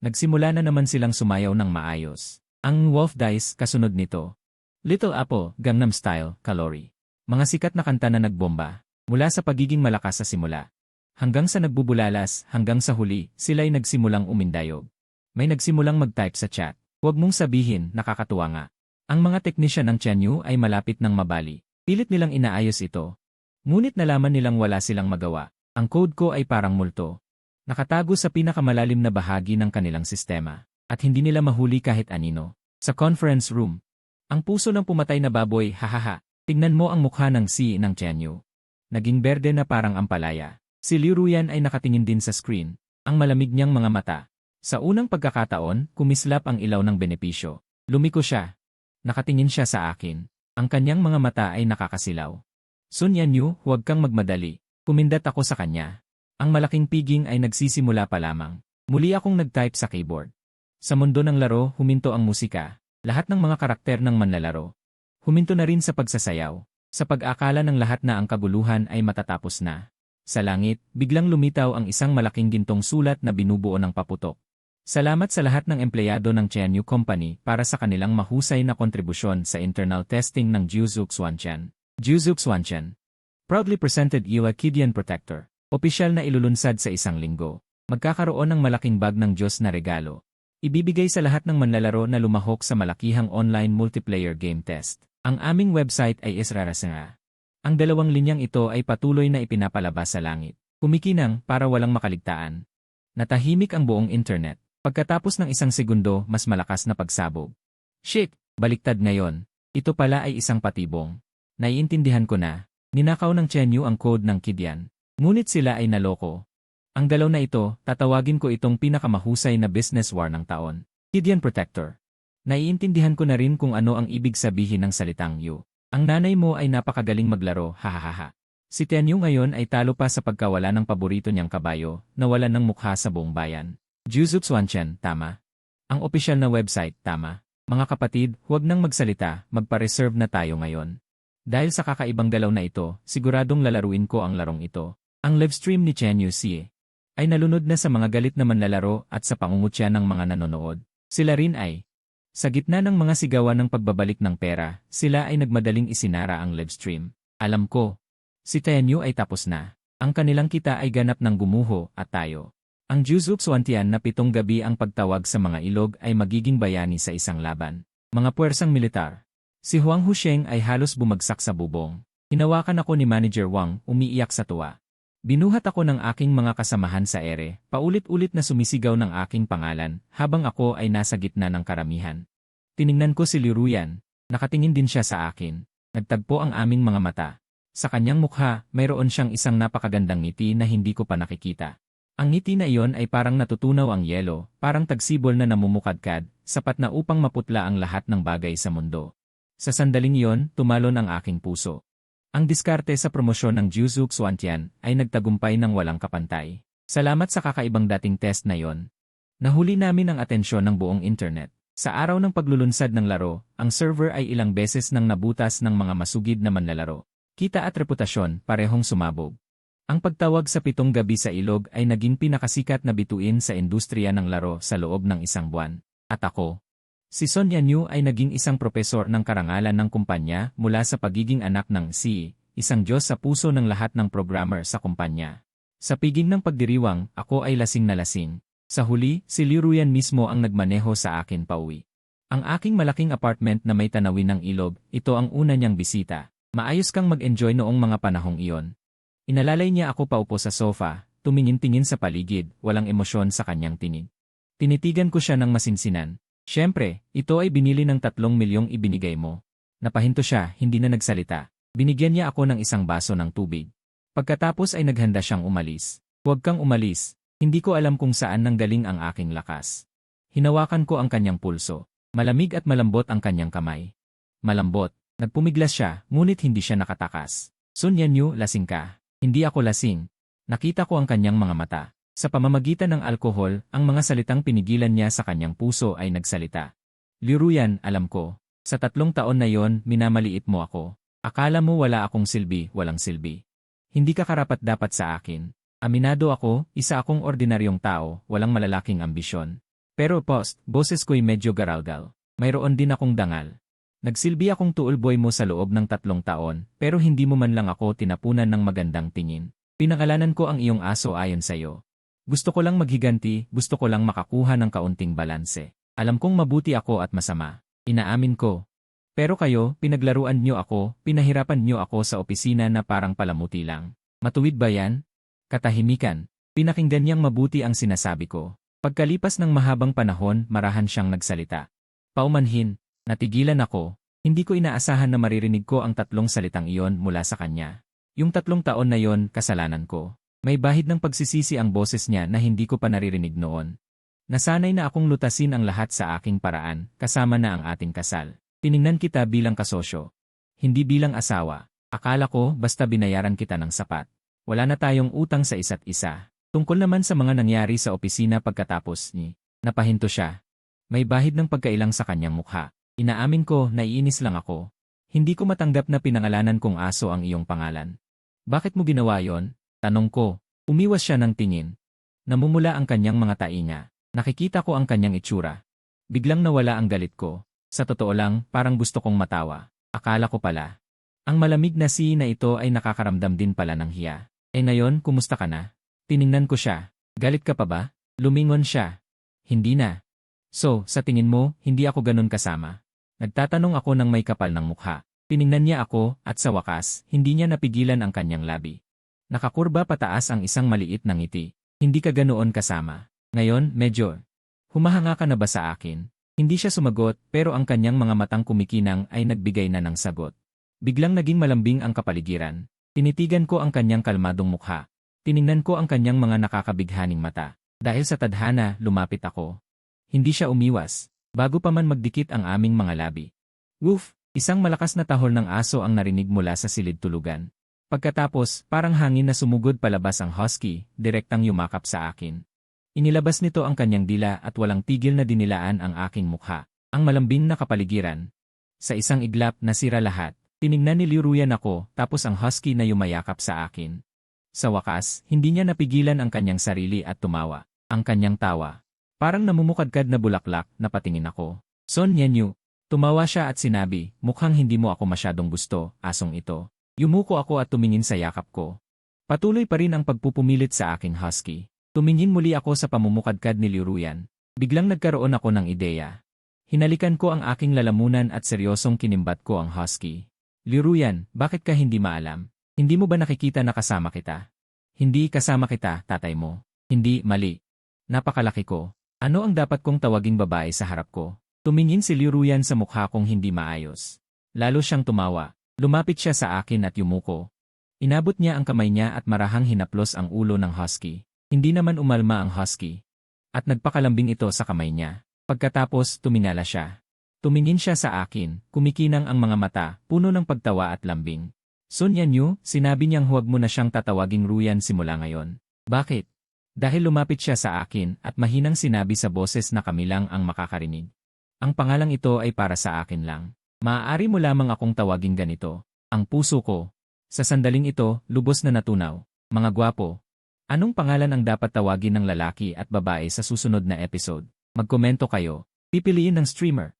S1: Nagsimula na naman silang sumayaw ng maayos. Ang Wolf Dice kasunod nito. Little Apple, Gangnam Style, Kalori. Mga sikat na kanta na nagbomba. Mula sa pagiging malakas sa simula. Hanggang sa nagbubulalas, hanggang sa huli, sila'y nagsimulang umindayog. May nagsimulang mag-type sa chat. Huwag mong sabihin, nakakatuwa nga. Ang mga teknisyan ng Tianyu ay malapit ng mabali. Pilit nilang inaayos ito. Ngunit nalaman nilang wala silang magawa. Ang code ko ay parang multo. Nakatago sa pinakamalalim na bahagi ng kanilang sistema. At hindi nila mahuli kahit anino. Sa conference room. Ang puso ng pumatay na baboy, hahaha. Tingnan mo ang mukha ng CEO ng Tianyu. Naging berde na parang ampalaya. Si Liruyan ay nakatingin din sa screen. Ang malamig niyang mga mata. Sa unang pagkakataon, kumislap ang ilaw ng benepisyo. Lumiko siya. Nakatingin siya sa akin. Ang kanyang mga mata ay nakakasilaw. Sun Yanyu, huwag kang magmadali. Kumindat ako sa kanya. Ang malaking piging ay nagsisimula pa lamang. Muli akong nag-type sa keyboard. Sa mundo ng laro, huminto ang musika. Lahat ng mga karakter ng manlalaro. Huminto na rin sa pagsasayaw. Sa pag-akala ng lahat na ang kaguluhan ay matatapos na. Sa langit, biglang lumitaw ang isang malaking gintong sulat na binubuo ng paputok. Salamat sa lahat ng empleyado ng Tianyu Company para sa kanilang mahusay na kontribusyon sa internal testing ng Jiuzhou Xuantian. Jiuzhou Xuantian. Proudly presented Iwa Kidian Protector. Opisyal na ilulunsad sa isang linggo. Magkakaroon ng malaking bag ng Diyos na regalo. Ibibigay sa lahat ng manlalaro na lumahok sa malakihang online multiplayer game test. Ang aming website ay israrasenga. Ang dalawang linyang ito ay patuloy na ipinapalabas sa langit. Kumikinang para walang makaligtaan. Natahimik ang buong internet. Pagkatapos ng isang segundo, mas malakas na pagsabog. Shit! Baliktad ngayon. Ito pala ay isang patibong. Naiintindihan ko na. Ninakaw ng Tianyu ang code ng Kidian. Ngunit sila ay naloko. Ang dalaw na ito, tatawagin ko itong pinakamahusay na business war ng taon. Kidian Protector. Naiintindihan ko na rin kung ano ang ibig sabihin ng salitang Yu. Ang nanay mo ay napakagaling maglaro, hahaha. Si Tianyu ngayon ay talo pa sa pagkawala ng paborito niyang kabayo, na wala ng mukha sa buong bayan. Juzuk Swanchen, tama. Ang opisyal na website, tama. Mga kapatid, huwag nang magsalita, magpa-reserve na tayo ngayon. Dahil sa kakaibang galaw na ito, siguradong lalaruin ko ang larong ito. Ang livestream ni Chen Yuxie ay nalunod na sa mga galit na manlalaro at sa pangungutya ng mga nanonood. Sila rin ay, sa gitna ng mga sigawan ng pagbabalik ng pera, sila ay nagmadaling isinara ang livestream. Alam ko, si Tianyu ay tapos na. Ang kanilang kita ay ganap ng gumuho at tayo. Ang Juzuk Swantian na 7 gabi ang pagtawag sa mga ilog ay magiging bayani sa isang laban. Mga puwersang militar. Si Huang Husheng ay halos bumagsak sa bubong. Hinawakan ako ni Manager Wang, umiiyak sa tuwa. Binuhat ako ng aking mga kasamahan sa ere, paulit-ulit na sumisigaw ng aking pangalan, habang ako ay nasa gitna ng karamihan. Tiningnan ko si Liu Ruyan. Nakatingin din siya sa akin. Nagtagpo ang aming mga mata. Sa kanyang mukha, mayroon siyang isang napakagandang ngiti na hindi ko pa nakikita. Ang ngiti na iyon ay parang natutunaw ang yelo, parang tagsibol na namumukadkad, sapat na upang maputla ang lahat ng bagay sa mundo. Sa sandaling iyon, tumalon ang aking puso. Ang diskarte sa promosyon ng Juzuk Swantian ay nagtagumpay ng walang kapantay. Salamat sa kakaibang dating test na iyon. Nahuli namin ang atensyon ng buong internet. Sa araw ng paglulunsad ng laro, ang server ay ilang beses nang nabutas ng mga masugid na manlalaro. Kita at reputasyon, parehong sumabog. Ang pagtawag sa 7 gabi sa ilog ay naging pinakasikat na bituin sa industriya ng laro sa loob ng isang buwan. At ako, si Son Yanyu ay naging isang propesor ng karangalan ng kumpanya mula sa pagiging anak ng CEO, isang Diyos sa puso ng lahat ng programmer sa kumpanya. Sa piging ng pagdiriwang, ako ay lasing na lasing. Sa huli, si Liu Ruyan mismo ang nagmaneho sa akin pauwi. Ang aking malaking apartment na may tanawin ng ilog, ito ang una niyang bisita. Maayos kang mag-enjoy noong mga panahong iyon. Inalalay niya ako paupo sa sofa, tumingin-tingin sa paligid, walang emosyon sa kanyang tinig. Tinitigan ko siya ng masinsinan. Siyempre, ito ay binili ng 3 milyong ibinigay mo. Napahinto siya, hindi na nagsalita. Binigyan niya ako ng isang baso ng tubig. Pagkatapos ay naghanda siyang umalis. Huwag kang umalis. Hindi ko alam kung saan nanggaling ang aking lakas. Hinawakan ko ang kanyang pulso. Malamig at malambot ang kanyang kamay. Malambot. Nagpumiglas siya, ngunit hindi siya nakatakas. Sun Yanyu, lasing ka. Hindi ako lasing. Nakita ko ang kanyang mga mata. Sa pamamagitan ng alkohol, ang mga salitang pinigilan niya sa kanyang puso ay nagsalita. Liu Ruyan, alam ko. Sa 3 taon na yon, minamaliit mo ako. Akala mo wala akong silbi, walang silbi. Hindi ka karapat-dapat sa akin. Aminado ako, isa akong ordinaryong tao, walang malalaking ambisyon. Pero boses ko'y medyo garalgal. Mayroon din akong dangal. Nagsilbi akong tuulboy mo sa loob ng 3 taon, pero hindi mo man lang ako tinapunan ng magandang tingin. Pinangalanan ko ang iyong aso ayon sa'yo. Gusto ko lang maghiganti, gusto ko lang makakuha ng kaunting balanse. Alam kong mabuti ako at masama. Inaamin ko. Pero kayo, pinaglaruan niyo ako, pinahirapan niyo ako sa opisina na parang palamuti lang. Matuwid ba yan? Katahimikan. Pinakinggan niyang mabuti ang sinasabi ko. Pagkalipas ng mahabang panahon, marahan siyang nagsalita. Paumanhin. Natigilan ako. Hindi ko inaasahan na maririnig ko ang 3 salitang iyon mula sa kanya. Yung 3 taon na yon, kasalanan ko. May bahid ng pagsisisi ang boses niya na hindi ko pa naririnig noon. Nasanay na akong lutasin ang lahat sa aking paraan, kasama na ang ating kasal. Tiningnan kita bilang kasosyo. Hindi bilang asawa. Akala ko basta binayaran kita ng sapat. Wala na tayong utang sa isa't isa. Tungkol naman sa mga nangyari sa opisina pagkatapos ni, napahinto siya. May bahid ng pagkailang sa kanyang mukha. Inaamin ko, naiinis lang ako. Hindi ko matanggap na pinangalanan kong aso ang iyong pangalan. Bakit mo ginawa yon? Tanong ko. Umiwas siya ng tingin. Namumula ang kanyang mga tainga. Nakikita ko ang kanyang itsura. Biglang nawala ang galit ko. Sa totoo lang, parang gusto kong matawa. Akala ko pala. Ang malamig na si na ito ay nakakaramdam din pala ng hiya. Ngayon, kumusta ka na? Tiningnan ko siya. Galit ka pa ba? Lumingon siya. Hindi na. So, sa tingin mo, hindi ako ganun kasama. Nagtatanong ako ng may kapal ng mukha. Tiningnan niya ako, at sa wakas, hindi niya napigilan ang kanyang labi. Nakakurba pataas ang isang maliit na ngiti. Hindi ka ganoon kasama. Ngayon, medyo. Humahanga ka na ba sa akin? Hindi siya sumagot, pero ang kanyang mga matang kumikinang ay nagbigay na ng sagot. Biglang naging malambing ang kapaligiran. Tinitigan ko ang kanyang kalmadong mukha. Tiningnan ko ang kanyang mga nakakabighaning mata. Dahil sa tadhana, lumapit ako. Hindi siya umiwas. Bago pa man magdikit ang aming mga labi. Woof! Isang malakas na tahol ng aso ang narinig mula sa silid tulugan. Pagkatapos, parang hangin na sumugod palabas ang husky, direktang yumakap sa akin. Inilabas nito ang kanyang dila at walang tigil na dinilaan ang aking mukha. Ang malambing na kapaligiran. Sa isang iglap, nasira lahat. Tiningnan ni Liruyan ako, tapos ang husky na yumayakap sa akin. Sa wakas, hindi niya napigilan ang kanyang sarili at tumawa. Ang kanyang tawa. Parang namumukadkad na bulaklak, napatingin ako. Son Yanyu. Tumawa siya at sinabi, mukhang hindi mo ako masyadong gusto, asong ito. Yumuko ako at tumingin sa yakap ko. Patuloy pa rin ang pagpupumilit sa aking husky. Tumingin muli ako sa pamumukadkad ni Liruyan. Biglang nagkaroon ako ng ideya. Hinalikan ko ang aking lalamunan at seryosong kinimbat ko ang husky. Liruyan, bakit ka hindi maalam? Hindi mo ba nakikita na kasama kita? Hindi kasama kita, tatay mo. Hindi, mali. Napakalaki ko. Ano ang dapat kong tawaging babae sa harap ko? Tumingin si Liruyan sa mukha kong hindi maayos. Lalo siyang tumawa. Lumapit siya sa akin at yumuko. Inabot niya ang kamay niya at marahang hinaplos ang ulo ng husky. Hindi naman umalma ang husky. At nagpakalambing ito sa kamay niya. Pagkatapos, tumingala siya. Tumingin siya sa akin, kumikinang ang mga mata, puno ng pagtawa at lambing. Son Yanyu, sinabi niyang huwag mo na siyang tatawaging Ruyan simula ngayon. Bakit? Dahil lumapit siya sa akin at mahinang sinabi sa boses na kami lang ang makakarinig. Ang pangalang ito ay para sa akin lang. Maaari mo lamang akong tawaging ganito. Ang puso ko. Sa sandaling ito, lubos na natunaw. Mga gwapo. Anong pangalan ang dapat tawagin ng lalaki at babae sa susunod na episode? Magkomento kayo. Pipiliin ng streamer.